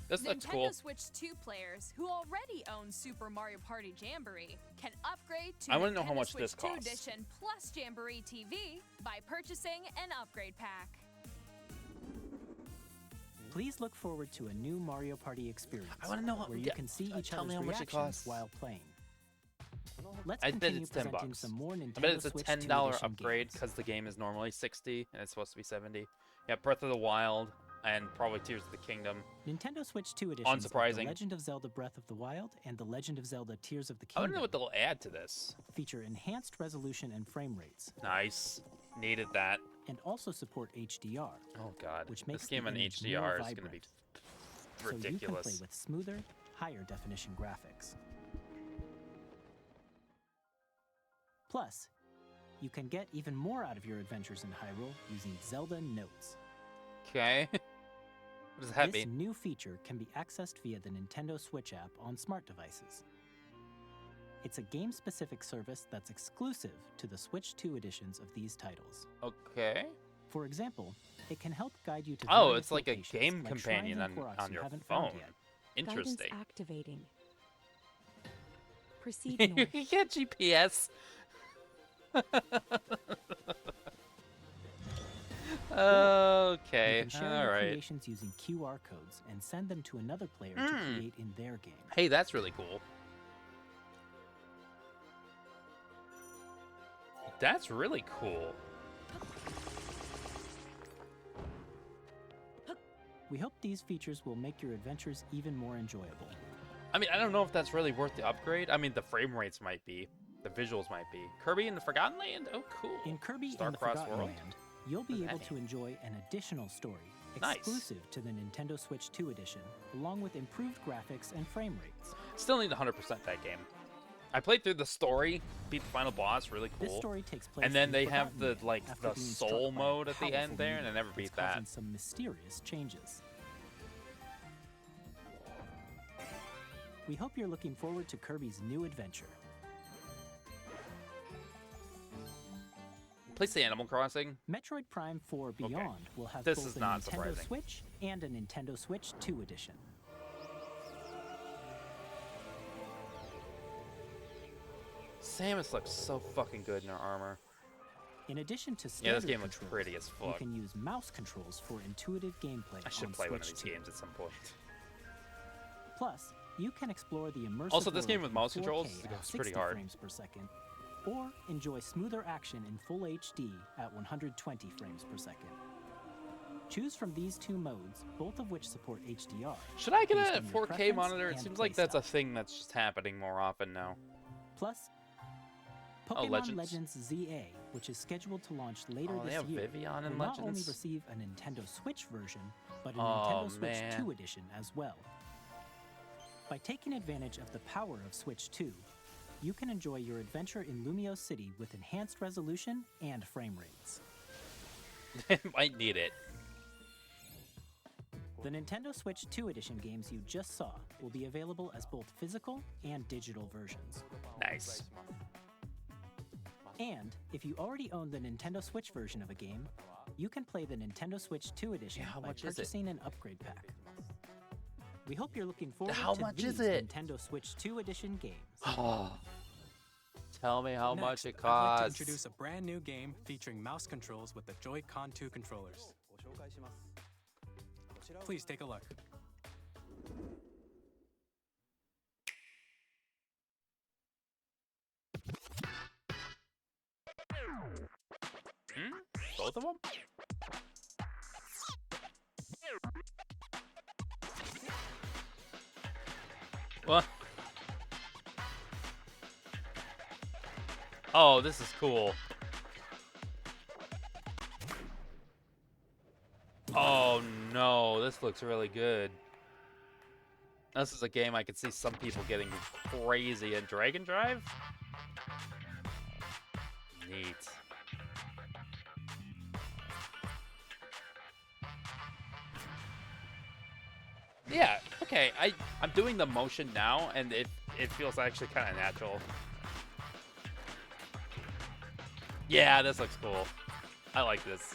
This looks Nintendo cool. Switch 2 players who already own Super Mario Party Jamboree can upgrade to I wanna know how Nintendo much Switch this 2 costs. Edition plus Jamboree TV by purchasing an upgrade pack. Please look forward to a new Mario Party experience I wanna know how- where you yeah, can see each tell me other's how much it reactions costs. while playing. Let's I bet continue it's $10. presenting some more Nintendo I bet it's a Switch 2 $10 Edition upgrade games. because the game is normally 60 and it's supposed to be 70. Yeah, Breath of the Wild and probably Tears of the Kingdom. Nintendo Switch 2 editions of The Unsurprising. Legend of Zelda Breath of the Wild and The Legend of Zelda Tears of the I want to know Kingdom what they'll add to this. feature enhanced resolution and frame rates, Nice. Needed that. and also support HDR, Oh god. which makes This game the on image HDR more is going to be vibrant. So you can ridiculous. play with smoother, higher definition graphics. Plus, you can get even more out of your adventures in Hyrule using Zelda Notes. Okay. What does that This mean? new feature can be accessed via the Nintendo Switch app on smart devices. It's a game-specific service that's exclusive to the Switch 2 editions of these titles. Okay. For example, it can help guide you to Oh, various it's like a locations, game like companion shrines and on Koroks you your haven't found phone. yet. Interesting. Guidance activating. Proceed north. You get GPS. Okay, You can share all your right. creations using QR codes and send them to another player to create in their game. Hey, that's really cool. That's really cool. We hope these features will make your adventures even more enjoyable. I mean, I don't know if that's really worth the upgrade. I mean, the frame rates might be. The visuals might be. Kirby and the Forgotten Land? Oh, cool. In Kirby and the Star-Crossed Forgotten World? Land, you'll be What does able that to enjoy an additional story Nice. exclusive to the Nintendo Switch 2 edition, along with improved graphics and frame rates. Still need 100% that game. I played through the story, beat the final boss, really This cool. story takes place And then in they have Forgotten the Land like after the being soul struck by a mode at the powerful end there, and I meteor never that's beat that. causing some mysterious changes. We hope you're looking forward to Kirby's new adventure. Please say Animal Crossing. Metroid Prime 4 Beyond will have This both is a not Nintendo surprising. Switch and a Nintendo Switch 2 edition. Samus looks so fucking good in her armor. In addition to Yeah, standard this game looks controls, pretty as you fuck. can use mouse controls for intuitive gameplay I should on play one of Switch these 2. games at some point. Plus, you can explore the immersive Also, this game world with in mouse 4K controls at goes pretty 60 hard. frames per second, or enjoy smoother action in full HD at 120 frames per second. Choose from these two modes, both of which support HDR. Should I get based a on your 4K preference monitor? It and seems like that's a playstyle. thing that's just happening more often now. Plus, Oh, Pokemon Legends. Legends ZA, which is scheduled to launch later Oh, they this have year, Vivian in will not only Legends? receive a Nintendo Switch version, but a Oh, Nintendo Switch man. 2 edition as well. By taking advantage of the power of Switch 2, you can enjoy your adventure in Lumio City with enhanced resolution and frame rates. Might need it. The Nintendo Switch 2 edition games you just saw will be available as both physical and digital versions. Nice. And if you already own the Nintendo Switch version of a game, you can play the Nintendo Switch 2 edition Yeah, how by much is it? purchasing an upgrade pack. We hope you're looking forward How to much these is it? Nintendo Switch 2 edition games. Oh. Tell me how much Next, it I'd like to costs. introduce a brand new game featuring mouse controls with the Joy-Con 2 controllers. Please take a look. Both of them? What? Oh, this is cool. Oh no, this looks really good. This is a game I could see some people getting crazy in. Dragon Drive? Neat. Yeah, okay, I'm doing the motion now, and it feels actually kind of natural. Yeah, this looks cool. I like this.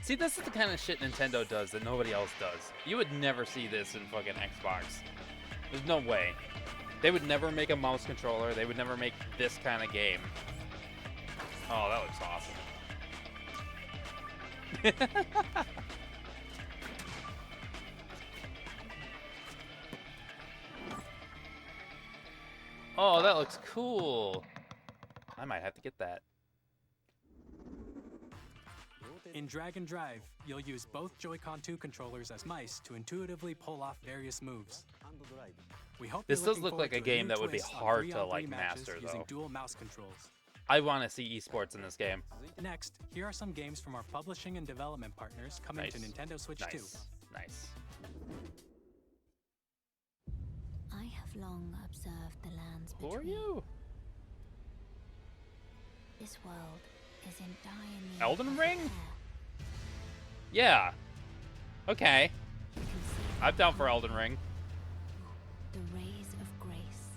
See, this is the kind of shit Nintendo does that nobody else does. You would never see this in fucking Xbox. There's no way. They would never make a mouse controller. They would never make this kind of game. Oh, that looks awesome. Oh, that looks cool. I might have to get that. In Drag and Drive, you'll use both Joy-Con 2 controllers as mice to intuitively pull off various moves. We hope This you're does looking look forward like a to game new that would be twist on hard to, 3-on-3 like, matches master, using though. dual mouse controls. I want to see esports in this game. Next, here are some games from our publishing and development partners coming Nice. to Nintendo Switch 2. Nice. I have long observed the lands Who are between. you? This world is in dire need Elden of Ring? repair. Yeah. Okay. You can see I'm down for Elden Ring. the rays of grace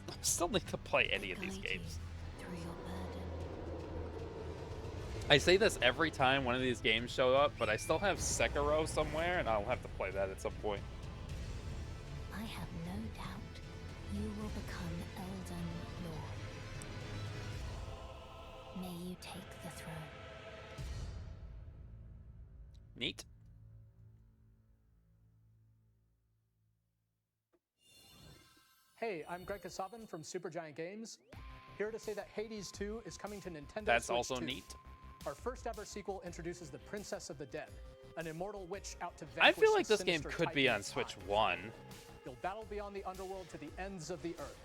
I still need to play any of these guide you games. through your burden. I say this every time one of these games show up, but I still have Sekiro somewhere, and I'll have to play that at some point. I have no doubt you will become Elden Lord. May you take the throne. Neat. Hey, I'm Greg Kasavin from Supergiant Games. Here to say that Hades 2 is coming to Nintendo That's Switch also 2. neat. Our first ever sequel introduces the Princess of the Dead, an immortal witch out to I vanquish feel like the this game sinister could be titan on of Switch time. 1. You'll battle beyond the underworld to the ends of the earth,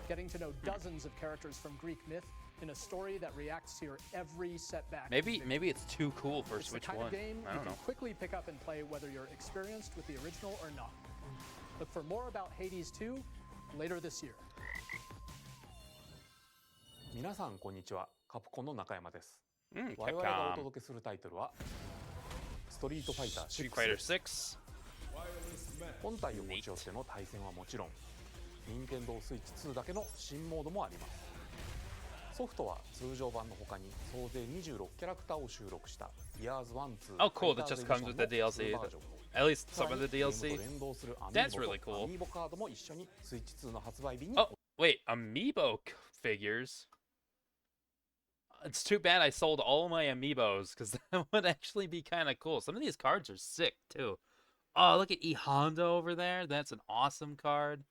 getting to know dozens of characters from Greek myth in a story that reacts to your every setback. and victory. Maybe it's too cool for It's the Switch kind 1. of game I you don't can know. quickly pick up and play whether you're experienced with the original or not. Look for more about Hades 2 later this year. 皆さんこんにちは。カプコンの中山です。 Capcom. 我々がお届けするタイトルはストリートファイター Street 6 Fighter です。 6. 本体を持ち寄っての対戦はもちろん、任天堂スイッチ2だけの新モードもあります。ソフトは通常版の他に総勢26キャラクターを収録した Years 1, 2 Oh, cool. That just comes with the DLC. At least some of the さら DLC. にゲームと連動するアミ That's ーボ really と cool. アミーボカードも一緒にスイッチ2の発売日に Oh, wait. Amiibo figures. It's too bad I sold all my amiibos, because that would actually be kind of cool. Some of these cards are sick, too. Oh, look at E Honda over there. That's an awesome card.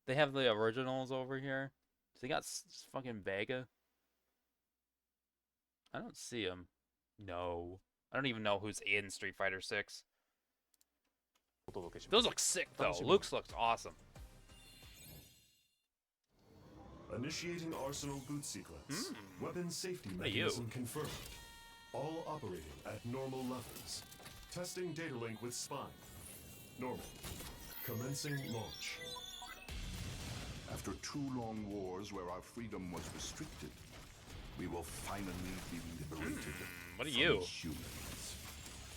They have the originals over here. They got fucking Vega. I don't see him. No. I don't even know who's in Street Fighter 6. お届けします。 Those look sick, though. Luke's looks awesome. Initiating Arsenal boot sequence. Weapon safety What are you? mechanism confirmed. All operating at normal levels. Testing data link with spine. Normal. Commencing launch. After 2 long wars where our freedom was restricted, we will finally be liberated. What are from you? Humans.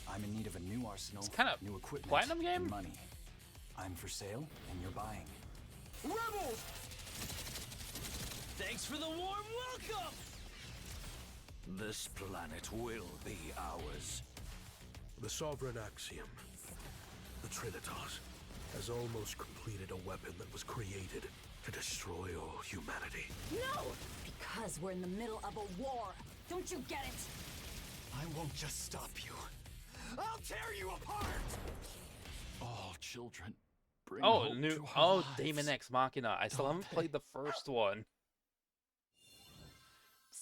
I'm in need of a new arsenal, It's kind of new equipment, platinum game? and money. I'm for sale, and you're buying. Rebels! Thanks for the warm welcome! This planet will be ours. The Sovereign Axiom, the Trinitas, has almost completed a weapon that was created to destroy all humanity. No! Because we're in the middle of a war. Don't you get it? I won't just stop you. I'll tear you apart! All children, bring Oh, hope new. to our Oh, lives. Demon X Machina. I still haven't played the first one.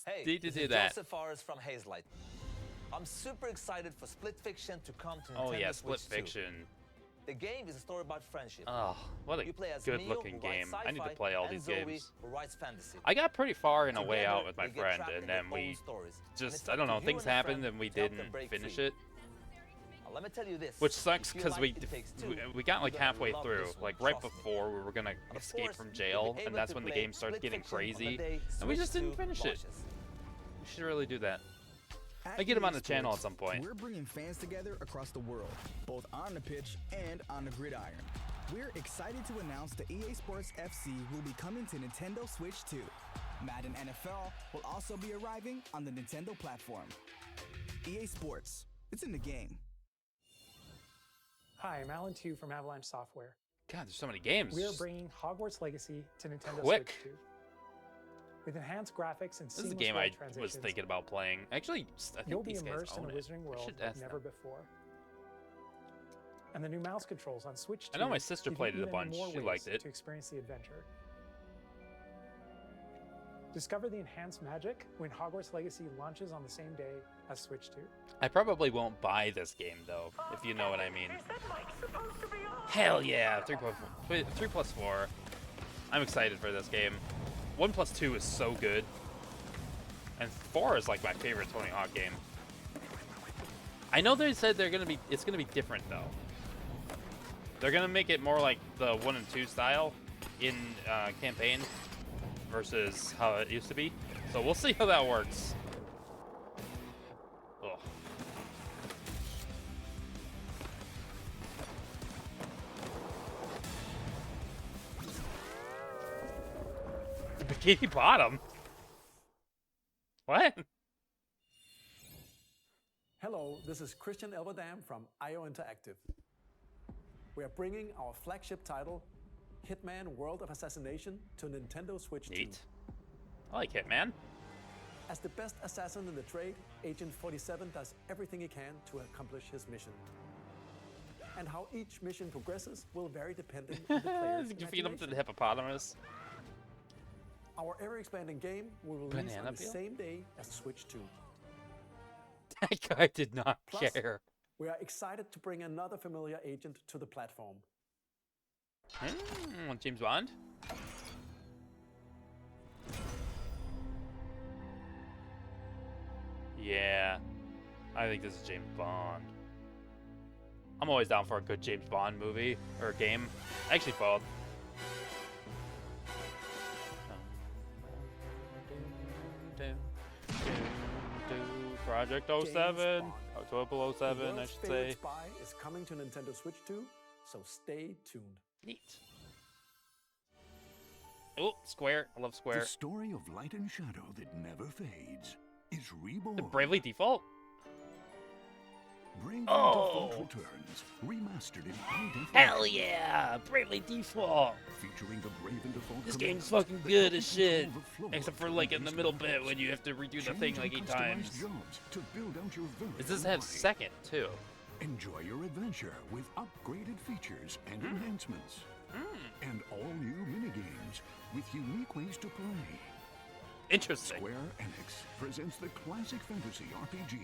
Hey, Need to this do is that. Joseph Fares from Hazelight. I'm super excited for Split Fiction to come to Nintendo Oh yeah, Switch Split 2. Fiction. The game is a story about friendship. Oh, what a You play as good-looking Neo, who writes game. I need to sci-fi, play all and these Zoe, games. who writes fantasy. I got pretty far in a way Together, out with my they get friend, trapped in and their then we own stories, and just, it's I up don't to know, you things and a happened friend and we to help them didn't break finish free. it. Now, let me tell you this. Which sucks if you because like It Takes Two, we got like you're gonna halfway love through, this one, like right trust me. before we were gonna And of escape course, from you'll jail, be and able that's to when the play game started Split getting Fiction on the crazy, day and we Switch just didn't 2 finish it. launches. We should really do that. At I get him on EA the channel at Sports, some point. We're bringing fans together across the world, both on the pitch and on the gridiron. We're excited to announce the EA Sports FC will be coming to Nintendo Switch 2. Madden NFL will also be arriving on the Nintendo platform. EA Sports, it's in the game. Hi, I'm Alan Tu from Avalanche Software. God, there's so many games. We are bringing Hogwarts Legacy to Nintendo Quick. Switch 2. With enhanced graphics and This is a seamless game world I was transitions, thinking about playing. Actually, I think you'll be these guys immersed in own a it. wizarding I world should like ask never them. before. And the new mouse controls on Switch 2 I know my sister give you played it a even bunch. more She ways liked it. to experience the adventure. Discover the enhanced magic when Hogwarts Legacy launches on the same day as Switch 2. I probably won't buy this game though, if you know what I mean. Hell yeah, 3+4. I'm excited for this game. 1+2 is so good. And 4 is like my favorite Tony Hawk game. I know they said it's gonna be different though. They're gonna make it more like the 1 and 2 style in campaign versus how it used to be. So we'll see how that works. Ugh. Bikini Bottom? What? Hello, this is Christian Elverdam from IO Interactive. We are bringing our flagship title, Hitman World of Assassination, to Nintendo Switch 2. Neat. I like Hitman. As the best assassin in the trade, Agent 47 does everything he can to accomplish his mission. And how each mission progresses will vary depending on the player's You can feed them to the imagination. hippopotamus. Our ever-expanding game will release Banana on the peel? same day as Switch 2. That guy did not Plus, care. we are excited to bring another familiar agent to the platform. James Bond? Yeah, I think this is James Bond. I'm always down for a good James Bond movie or game. Actually, both. Project 07, October 07, I should say. Spy is coming to Nintendo Switch 2, so stay tuned. Neat. Oh, Square. I love Square. The story of light and shadow that never fades is reborn. Bravely Default? Bravely Oh. Default returns, remastered in high definition. Hell yeah! Bravely Default! Featuring the Brave and Default This command game's fucking that good helps as you shit. control the flow Except for of like in the turn-based middle battles. bit when you have to redo the Change thing and like 8 customize times. jobs to build out your very It does own have life. second too. Enjoy your adventure with upgraded features and enhancements. And all new minigames with unique ways to play. Interesting. Square Enix presents the classic fantasy RPG,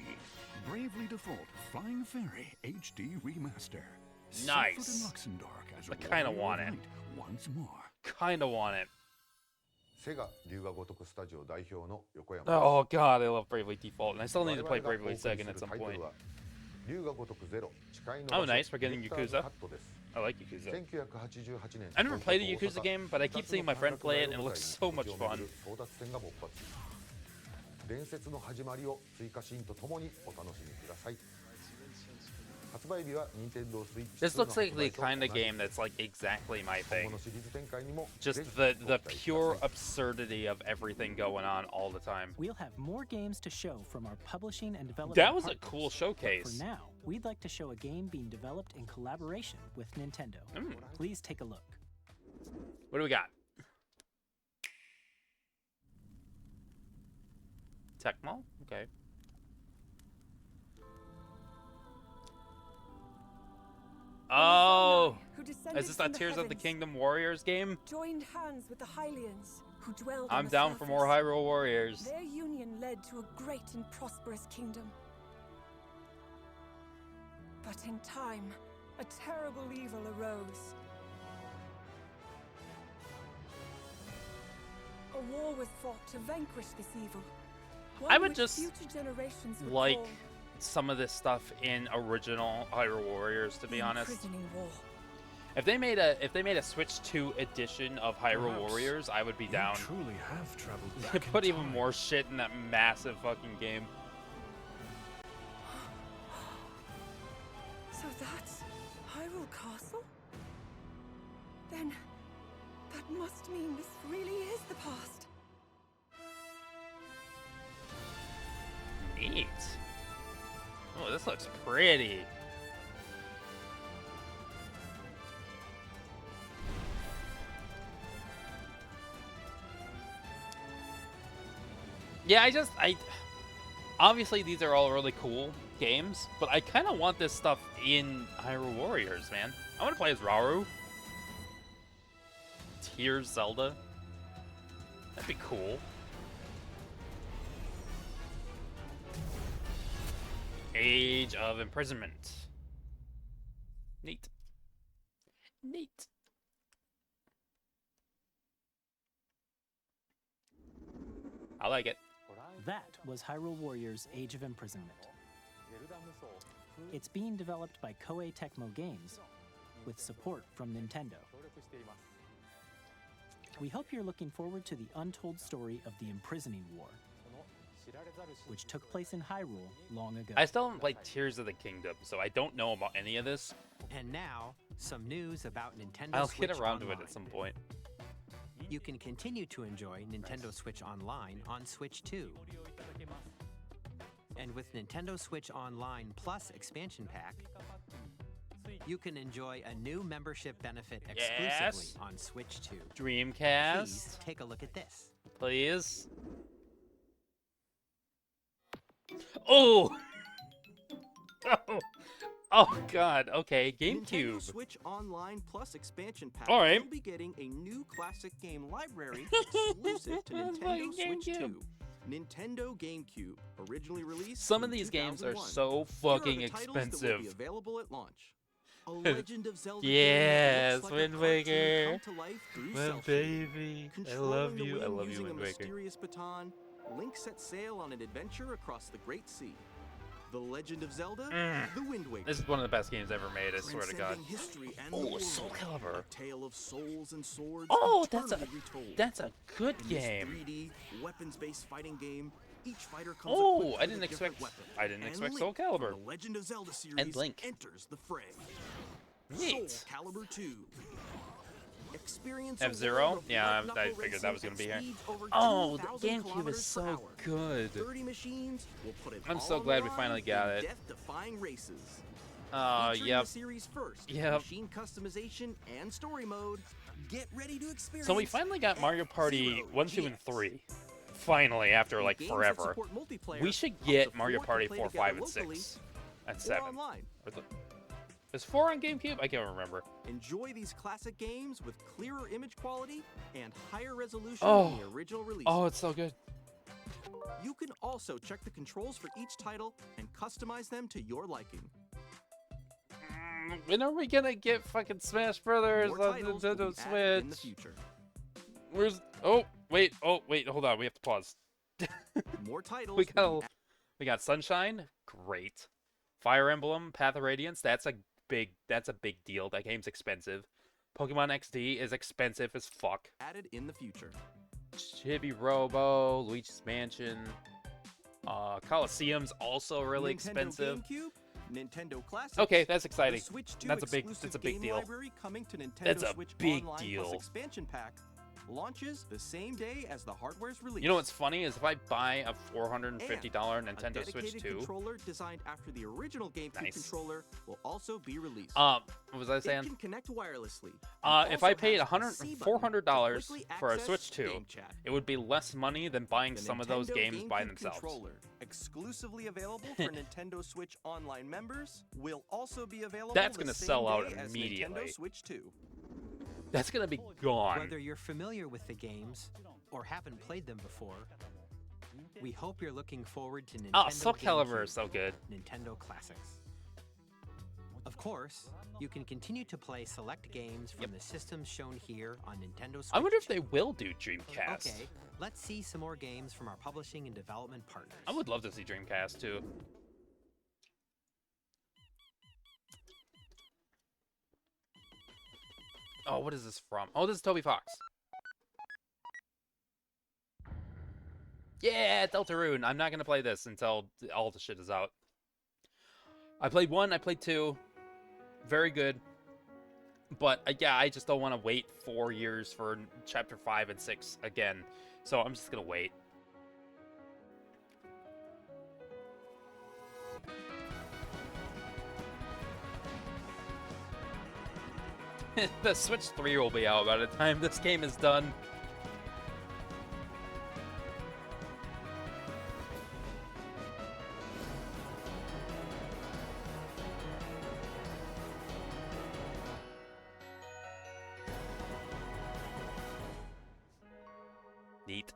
Bravely Default Flying Fairy HD Remaster. Nice. Set foot in Luxembourg as a I kinda warrior want it. knight once more. Kinda want it. セガ龍が如くスタジオ代表の横山 Oh god, I love Bravely Default, and I still need to play Bravely Second at some point. 龍が如くゼロ誓いの Oh, 場所 nice, we're getting ビクターズ Yakuza. ハットです I like Yakuza. 1988年 I never played a Yakuza game, but I keep seeing my friend play it, and it looks so much fun. 争奪戦が勃発伝説の始まりを追加シーンとともにお楽しみください発売日は Nintendo Switch This looks like the kind of game that's like exactly my 今後 thing. のシリーズ展開にも Just ぜひ the ご期待ください pure absurdity of everything going on all the time. We'll have more games to show from our publishing and development That was a partners. cool But showcase. for now, we'd like to show a game being developed in collaboration with Nintendo. Please take a look. What do we got? Tecmo? Okay. Oh! Who descended Is this that from the Tears of the heavens, Kingdom Warriors game? joined hands with the Hylians, who dwelled I'm on the down for more surface. Hyrule Warriors. Their union led to a great and prosperous kingdom. But in time, a terrible evil arose. A war was fought to vanquish this evil. I one would which just future generations would like call some of this stuff in original Hyrule Warriors, to be the honest. imprisoning war. If they made a Switch 2 edition of Hyrule Perhaps Warriors, I would be You down. truly have traveled back in Put even time. more shit in that massive fucking game. So that's Hyrule Castle? Then that must mean this really is the past. Neat. Oh, this looks pretty. Yeah, obviously these are all really cool games, but I kind of want this stuff in Hyrule Warriors, man. I want to play as Rauru. Tears Zelda. That'd be cool. Age of Imprisonment. Neat. Neat. I like it. That was Hyrule Warriors Age of Imprisonment. It's being developed by Koei Tecmo Games with support from Nintendo. We hope you're looking forward to the untold story of the Imprisoning War, which took place in Hyrule long ago. I still haven't played Tears of the Kingdom, so I don't know about any of this. And now, some news about Nintendo I'll Switch get around to Online. it at some point. You can continue to enjoy Nintendo Switch Online on Switch 2. And with Nintendo Switch Online Plus expansion pack, you can enjoy a new membership benefit exclusively Yes. on Switch 2. Dreamcast. Please take a look at this. Please. Oh! Oh! Oh God. Okay, Nintendo GameCube. Switch Online Plus expansion pack All right. will be getting a new classic game library exclusive to Nintendo Fucking Switch GameCube. 2. Nintendo GameCube, originally released Some in of these games are 2001. so Here are fucking the titles that will expensive. be available at launch. A Legend of Zelda Yes, game that looks like Wind a cartoon Waker. come to life through My cell baby. shading. I love Controlling the you. I wind love you, using Wind a Waker. mysterious baton, Link sets sail on an adventure across the Great Sea. The Legend of Zelda, The Wind Waker. This is one of the best games ever made, I swear to God. Transcending history and the Oh, world. Soul Calibur. A tale of souls and swords. Oh, that's a eternally retold. good In this game. 3D weapons-based fighting game, each fighter comes Oh, equipped I with a didn't different expect. weapon. I didn't And expect Link Soul Calibur. from the Legend of Zelda series And Link. enters the fray. Neat. Soul Calibur 2. Experience a F-Zero? world of Yeah, white I knuckle figured that racing was gonna at be here. speeds over Oh, the 2,000 GameCube is kilometers so per hour. good. 30 machines will put it I'm all so on the glad we line finally in got it. death-defying races. Featuring Yep. the series first, Yep. machine customization and story mode. Get ready to experience. So we finally got Mario Party 1, 2, and 3. Finally, after like Games that forever. support multiplayer, We should up get to Mario 4 to Party play 4, together 5, and locally 6. And or 7. online. Is 4 on GameCube? I can't remember. Enjoy these classic games with clearer image quality and higher resolution Oh. than the original release. Oh, it's so good. You can also check the controls for each title and customize them to your liking. When are we gonna get fucking Smash Brothers More on titles will Nintendo be added in the Switch? future. Where's? Oh, wait, hold on. We have to pause. More titles. We will be got Sunshine, great. Fire Emblem, Path of Radiance, that's a big deal. That game's expensive. Pokemon XD is expensive as fuck. added in the future. Chibi Robo, Luigi's Mansion, Coliseum's also really Nintendo expensive. GameCube, Nintendo Classics. Okay, that's exciting. The Switch 2 That's a big exclusive deal. game library coming to Nintendo That's a Switch big Online deal. Plus expansion pack launches the same day as the hardware's release. You know what's funny is if I buy a $450 And Nintendo a Switch dedicated 2, controller designed after the original GameCube Nice. controller will also be released. what was I It saying? can connect wirelessly. If I paid $400 for a Switch 2, Game Chat. it would be less money than buying The some of those Nintendo games by GameCube themselves. Controller, exclusively available for Nintendo Switch Online members, will also be available. That's the gonna same sell out day as immediately. Nintendo Switch 2. That's gonna be gone. Whether you're familiar with the games or haven't played them before, we hope you're looking forward to Nintendo Oh, Soul Calibur GameCube, is so good. Nintendo Classics. Of course, you can continue to play select games from the systems shown here on Nintendo Switch. I wonder if they will do Dreamcast. Okay, let's see some more games from our publishing and development partners. I would love to see Dreamcast too. Oh, what is this from? Oh, this is Toby Fox. Yeah, Deltarune. I'm not gonna play this until all the shit is out. I played 1, I played 2. Very good. But yeah, I just don't want to wait 4 years for Chapter 5 and 6 again. So I'm just gonna wait. The Switch 3 will be out by the time this game is done. Neat.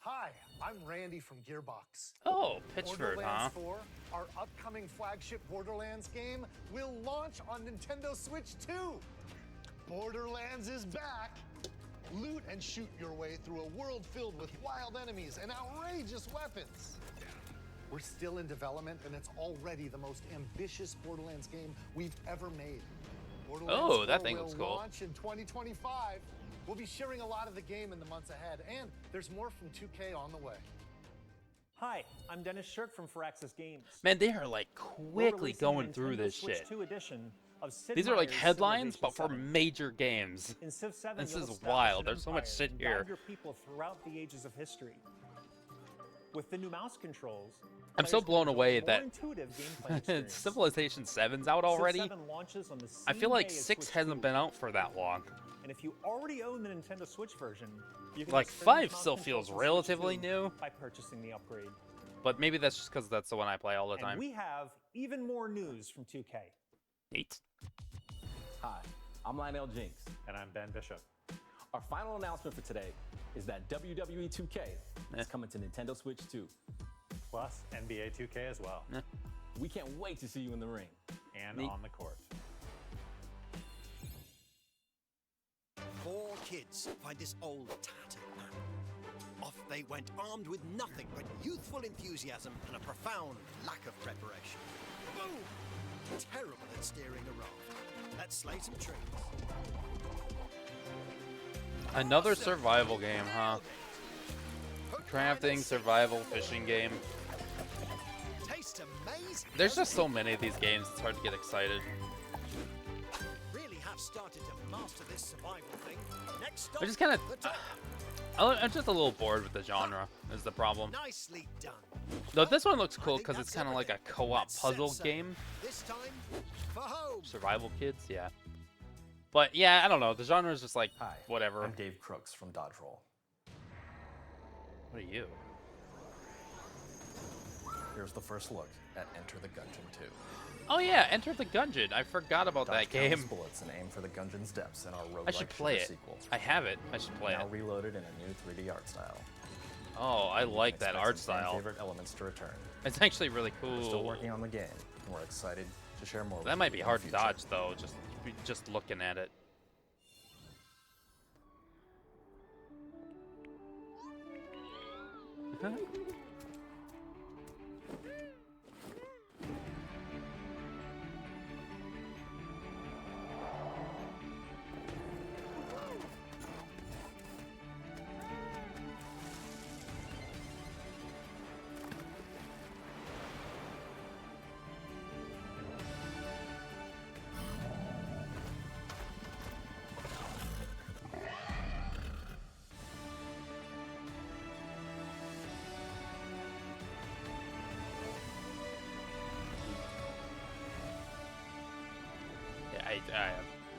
Hi, I'm Randy from Gearbox. Oh, Pitchford, Borderlands huh? 4, our upcoming flagship Borderlands game, will launch on Nintendo Switch 2. Borderlands is back. Loot and shoot your way through a world filled with wild enemies and outrageous weapons. We're still in development, and it's already the most ambitious Borderlands game we've ever made. Borderlands that 4 thing will looks cool. launch in 2025. We'll be sharing a lot of the game in the months ahead, and there's more from 2K on the way. Hi, I'm Dennis Shirk from Firaxis Games. Man, they are like We're quickly releasing going the through Nintendo this Switch shit. 2 edition of Sid These are like Meier's headlines, Civilization but for 7. major games. In Civ 7, This you'll is establish wild. an There's so much empire shit and here. guide your people throughout the ages of history. With the new mouse controls, I'm so players blown can enjoy away a more that intuitive gameplay experience. Civilization 7's out Civ already. 7 launches on the I same feel like day as 6 Switch hasn't 2. been out for that long. And if you already own the Nintendo Switch version, you can Like, experience 5 mouse still controls feels on Switch relatively 2 new. by purchasing the upgrade. But maybe that's just because that's the one I play all the And time. we have even more news from 2K. Neat. Hi, I'm Lionel Jinx. And I'm Ben Bishop. Our final announcement for today is that WWE 2K is coming to Nintendo Switch 2. Plus NBA 2K as well. We can't wait to see you in the ring. And Neat. on the court. 4 kids find this old tattered map. Off they went armed with nothing but youthful enthusiasm and a profound lack of preparation. Boom! Terrible at steering a raft. Let's slay some trees. Another survival game, huh? Crafting, survival, fishing game. Tastes amazing. There's just so many of these games, it's hard to get excited. Really have started to master this survival thing. Next stop, I just kind of... the top. I'm just a little bored with the genre, is the problem. Nicely done. Though this one looks cool because it's kind of like a co-op puzzle game. This time, for home. Survival kids, yeah. But yeah, I don't know. The genre is just like, whatever. I'm Dave Crooks from Dodge Roll. What are you? Here's the first look at Enter the Gungeon 2. Oh yeah, Enter the Gungeon. I forgot about Dodge that game. countless bullets and aim for the Gungeon's depths in our roguelike I should play shooter it. sequel. I have it. I should play now it. reloaded in a new 3D art style. Oh, I like that Expect art some fan style. favorite elements to return. It's actually really cool. We're still working on the game, and we're excited to share more. That with might you be in hard the to future. dodge though, just looking at it.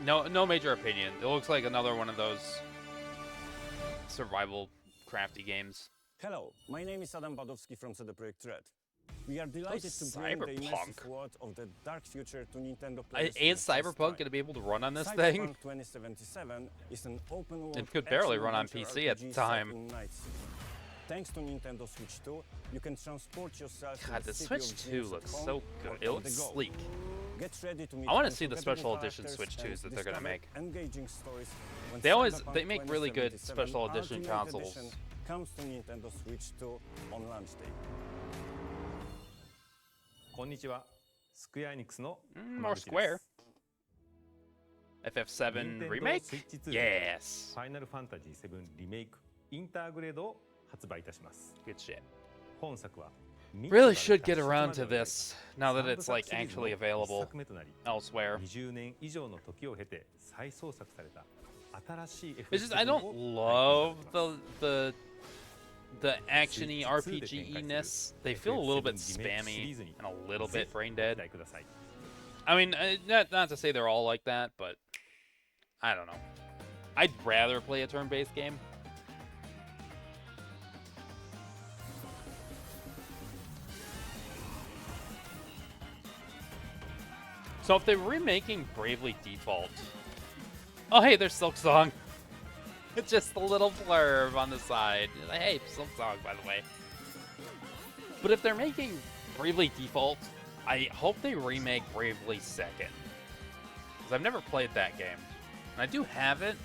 Yeah, no major opinion. It looks like another one of those survival crafty games. Hello, my name is Adam Badowski from CD Projekt Red. We are delighted to bring the Cyberpunk. immersive world of the dark future to Nintendo players. Is for the first Cyberpunk time. going to be able to run on this Cyberpunk thing? 2077 is an open world It could barely action run on adventure PC at the RPG set time. in Night City. Thanks to Nintendo Switch 2, you can transport yourself to God, the city Switch of 2 dreams looks at home so or good. on It looks the go. sleek. Get ready to meet I want to see the unforgettable special edition characters Switch 2s and that they're going to discover make. engaging stories when They make really good 2077 special edition Ultimate consoles. Edition comes to Nintendo Switch 2 on launch day. こんにちは。スクエアエニックスの More Square. FF7 remake? Yes. ファイナルファンタジー7リメイクインターグレードを発売いたします。 Good shit. 本作は Really should get around to this now that it's like actually available elsewhere. 20年以上の時を経て再創作された新しい It's just I don't love the actiony RPG-ness. They feel a little bit spammy and a little bit brain dead. I mean, not to say they're all like that, but I don't know. I'd rather play a turn-based game. So if they're remaking Bravely Default... Oh, hey, there's Silk Song. It's just a little blurb on the side. Hey, Silk Song, by the way. But if they're making Bravely Default, I hope they remake Bravely Second. Because I've never played that game. And I do have it,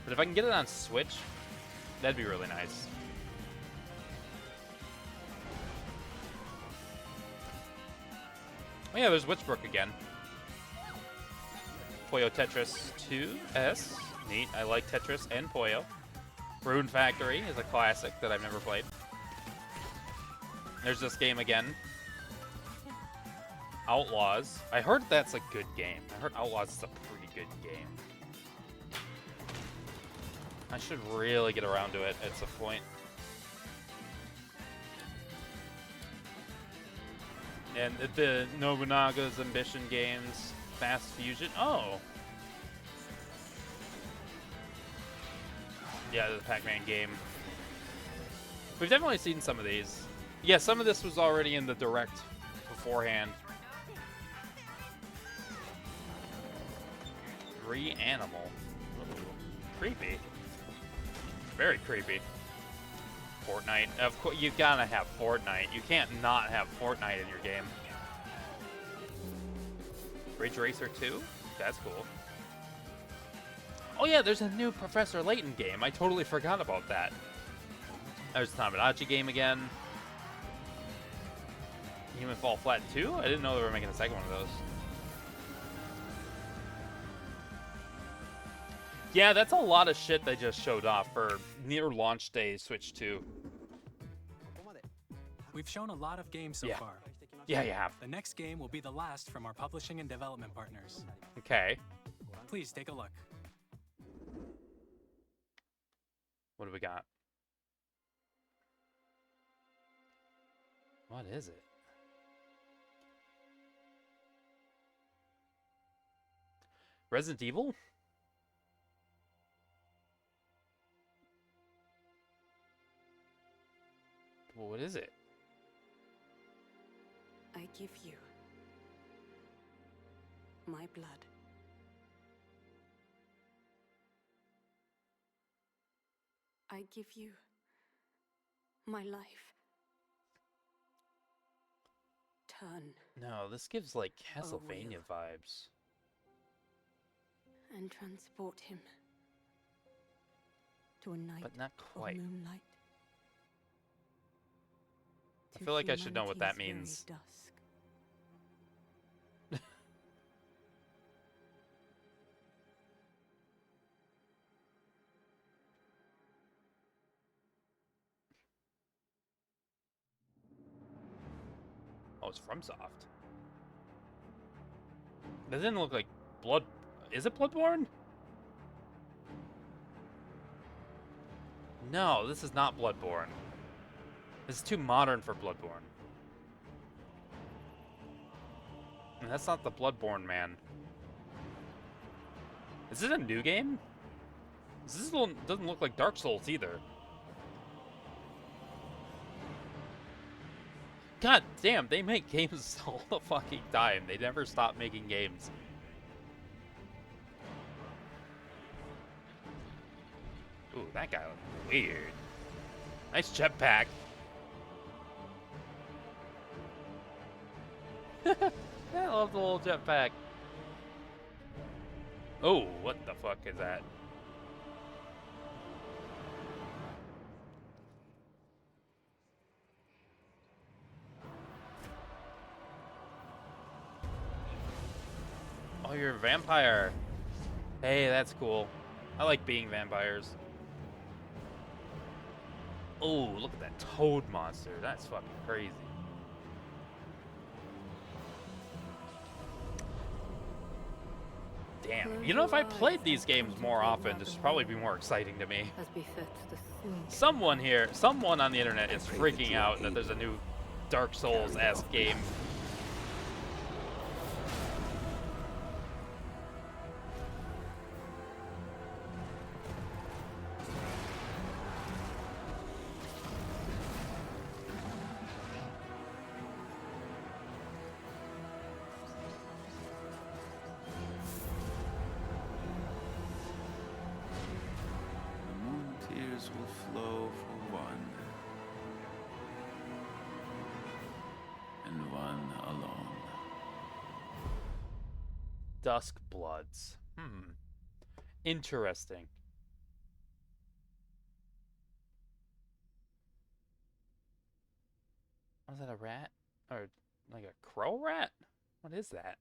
But if I can get it on Switch, that'd be really nice. Oh yeah, there's Witchbrook again. Puyo Tetris 2S. Neat. I like Tetris and Puyo. Rune Factory is a classic that I've never played. There's this game again. Outlaws. I heard that's a good game. I heard Outlaws is a pretty good game. I should really get around to it at some point. And the Nobunaga's Ambition games, Fast Fusion. Oh! Yeah, the Pac-Man game. We've definitely seen some of these. Yeah, some of this was already in the Direct beforehand. Reanimal. Ooh, creepy. Very creepy. Fortnite. Of course, you gotta have Fortnite. You can't not have Fortnite in your game. Ridge Racer 2? That's cool. Oh yeah, there's a new Professor Layton game. I totally forgot about that. There's the Tamagotchi game again. Human Fall Flat 2? I didn't know they were making a second one of those. Yeah, that's a lot of shit they just showed off for near launch day Switch 2. We've shown a lot of games so far. Yeah, you have. The next game will be the last from our publishing and development partners. Okay. Please take a look. What do we got? What is it? Resident Evil? What is it? I give you my blood. I give you my life. Turn No, this gives like Castlevania vibes. and transport him to a night But not quite. of moonlight. I feel like I should know what that means. Dusk. Oh, it's FromSoft. That didn't look like Blood. Is it Bloodborne? No, this is not Bloodborne. This is too modern for Bloodborne. And that's not the Bloodborne man. Is this a new game? This doesn't look like Dark Souls either. God damn, they make games all the fucking time. They never stop making games. Ooh, that guy looked weird. Nice jetpack. I love the little jetpack. Oh, what the fuck is that? Oh, you're a vampire. Hey, that's cool. I like being vampires. Oh, look at that toad monster. That's fucking crazy. Damn. You know, if I played these games more often, this would probably be more exciting to me. As befits the thing. Someone on the internet is freaking out that there's a new Dark Souls-esque game. Will flow for one, and one alone. Dusk Bloods. Interesting. Was that a rat? Or like a crow rat? What is that?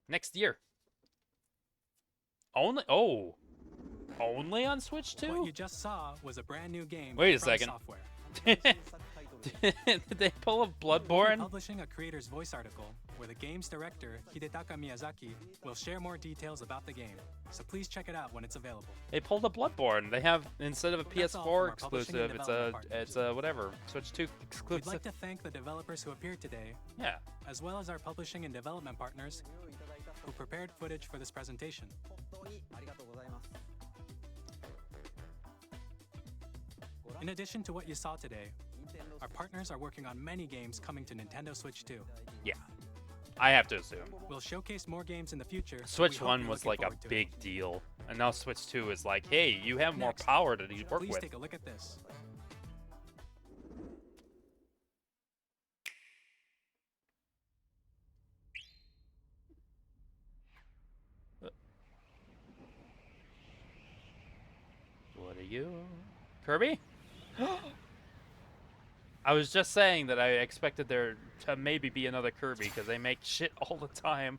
Next year. Only on Switch 2? What you just saw was a brand new game. Wait a from second. Software. Did they pull a We'll Bloodborne? be publishing a creator's voice article where the game's director, Hidetaka Miyazaki, will share more details about the game. So please check it out when it's available. They pulled a Bloodborne. They have, instead of a That's all PS4 from our publishing and exclusive, development it's a whatever, Switch 2 We'd exclusive. like to thank the developers who appeared today, Yeah. as well as our publishing and development partners who prepared footage for this presentation. In addition to what you saw today, our partners are working on many games coming to Nintendo Switch 2. Yeah. I have to assume. We'll showcase more games in the future. so Switch we hope 1 you're was looking like a forward to it. big deal. And now Switch 2 is like, hey, you have more Next, power to work Please with. take a look at this. What are you? Kirby? I was just saying that I expected there to maybe be another Kirby because they make shit all the time.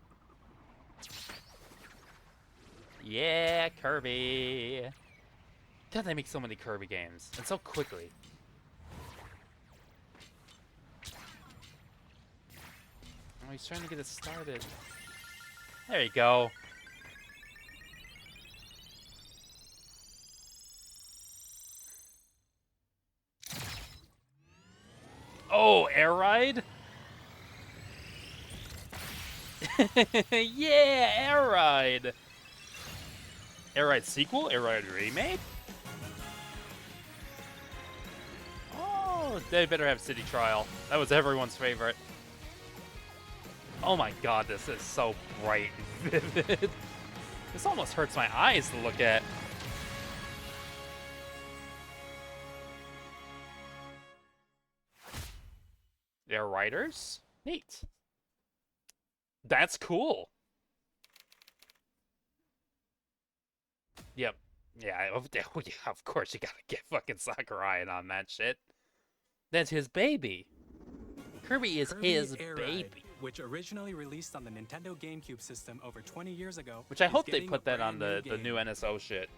Yeah, Kirby. God, they make so many Kirby games and so quickly. Oh, he's trying to get it started. There you go. Oh, air ride? Yeah, air ride. Air ride sequel? Air ride remake? Oh, they better have City Trial. That was everyone's favorite. Oh my god, this is so bright and vivid. This almost hurts my eyes to look at. Air riders? Neat. That's cool. Yep. Yeah, of course you gotta get fucking Sakurai in on that shit. That's his baby. Kirby is his Air baby. Ride, which originally released on the Nintendo GameCube system over 20 years ago. Which I is hope they getting a put that on brand the new game. NSO shit.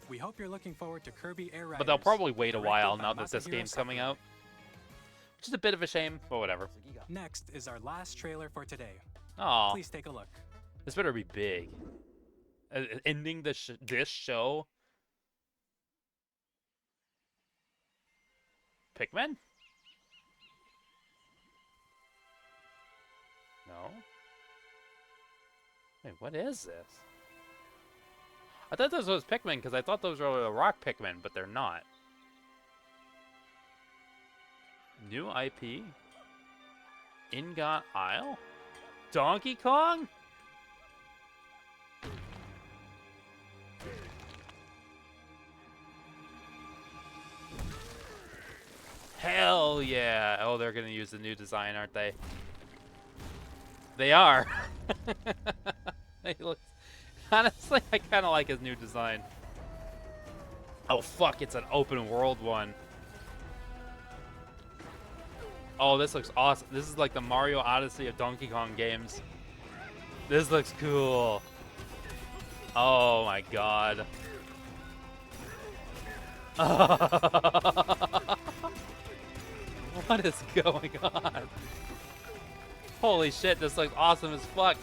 We hope you're looking forward to Kirby Air Riders. But they'll probably wait a directed while by now that this Masahiro game's coming Sakurai. out. Which is a bit of a shame, but whatever. Next is our last trailer for today. Aw. Please take a look. This better be big. Ending this show. Pikmin? No. Wait, what is this? I thought this was Pikmin because I thought those were the rock Pikmin, but they're not. New IP? Ingot Isle? Donkey Kong? Hell yeah! Oh, they're gonna use the new design, aren't they? They are. They look. Honestly, I kind of like his new design. Oh fuck! It's an open world one. Oh, this looks awesome. This is like the Mario Odyssey of Donkey Kong games. This looks cool. Oh my god. What is going on? Holy shit, this looks awesome as fuck.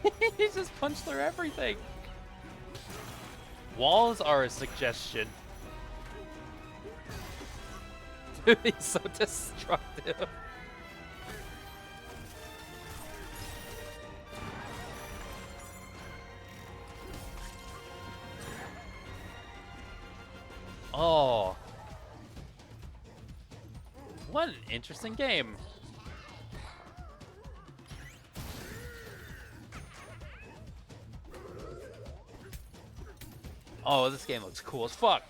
He just punched through everything. Walls are a suggestion. Dude, he's so destructive. Oh. What an interesting game. Oh, this game looks cool as fuck.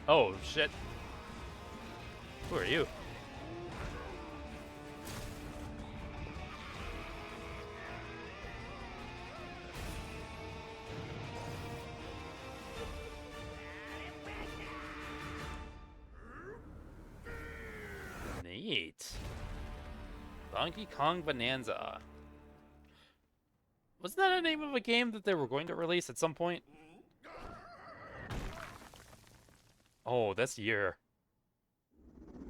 Oh, shit. Who are you? Neat. Donkey Kong Bonanza. Wasn't that a name of a game that they were going to release at some point? Oh, this year.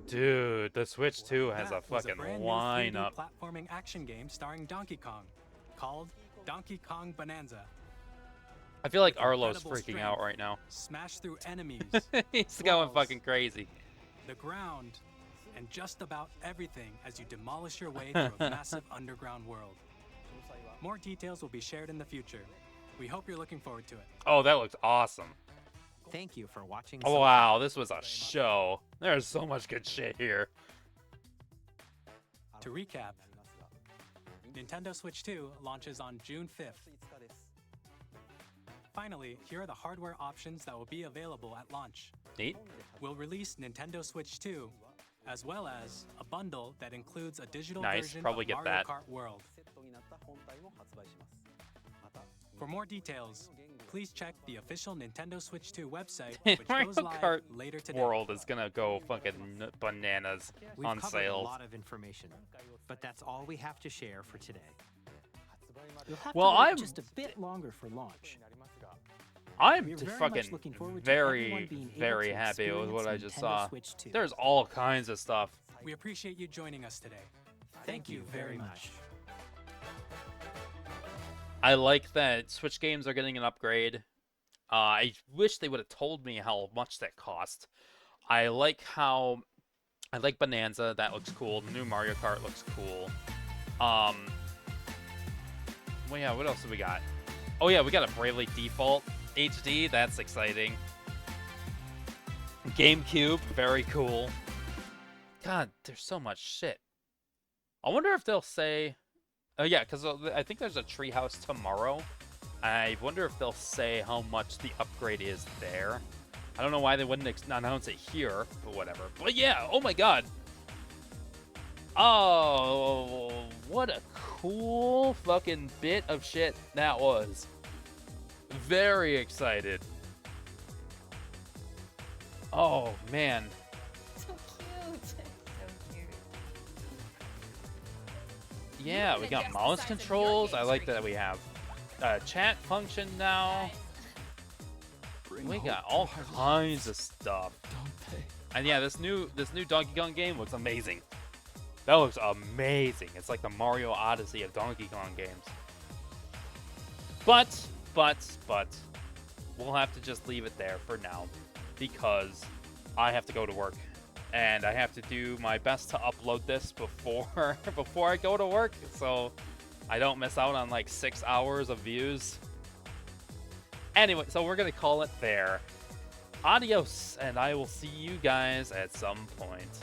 Dude, the Switch 2 has a fucking lineup. Platforming action game starring Donkey Kong, called Donkey Kong Bonanza. I feel like Arlo's freaking out right now. Smash through enemies. He's going fucking crazy. The ground, and just about everything as you demolish your way through a massive underground world. More details will be shared in the future. We hope you're looking forward to it. Oh, that looks awesome. Thank you for watching. Oh, wow, this was a show. There's so much good shit here. To recap, Nintendo Switch 2 launches on June 5th. Finally, here are the hardware options that will be available at launch. Neat. We'll release Nintendo Switch 2, as well as a bundle that includes a digital version probably of get Mario that. Kart World. For more details, please check the official Nintendo Switch 2 website, which Mario goes live Kart later today. World is gonna go fucking bananas We've on covered sales. a lot of information, but that's all we have to share for today. You'll have Well, to wait I'm- just a bit longer for launch. I'm We're very much fucking looking forward to very, everyone being able very to happy with what I just experience saw. Nintendo Switch 2. There's all kinds of stuff. We appreciate you joining us today. Thank you very much. I like that Switch games are getting an upgrade. I wish they would have told me how much that cost. I like Bonanza. That looks cool. The new Mario Kart looks cool. Well, yeah, what else do we got? Oh, yeah, we got a Bravely Default HD. That's exciting. GameCube. Very cool. God, there's so much shit. I wonder if they'll say... Oh, yeah, because I think there's a Treehouse tomorrow. I wonder if they'll say how much the upgrade is there. I don't know why they wouldn't announce it here, but whatever. But yeah, oh my god. Oh, what a cool fucking bit of shit that was. Very excited. Oh, man. So cute. So cute. Yeah, we got mouse controls. I like that we have chat function now. We got all kinds of stuff. And yeah, this new Donkey Kong game looks amazing. That looks amazing. It's like the Mario Odyssey of Donkey Kong games. But we'll have to just leave it there for now because I have to go to work and I have to do my best to upload this before I go to work so I don't miss out on like 6 hours of views. Anyway, so we're gonna call it there. Adios, and I will see you guys at some point.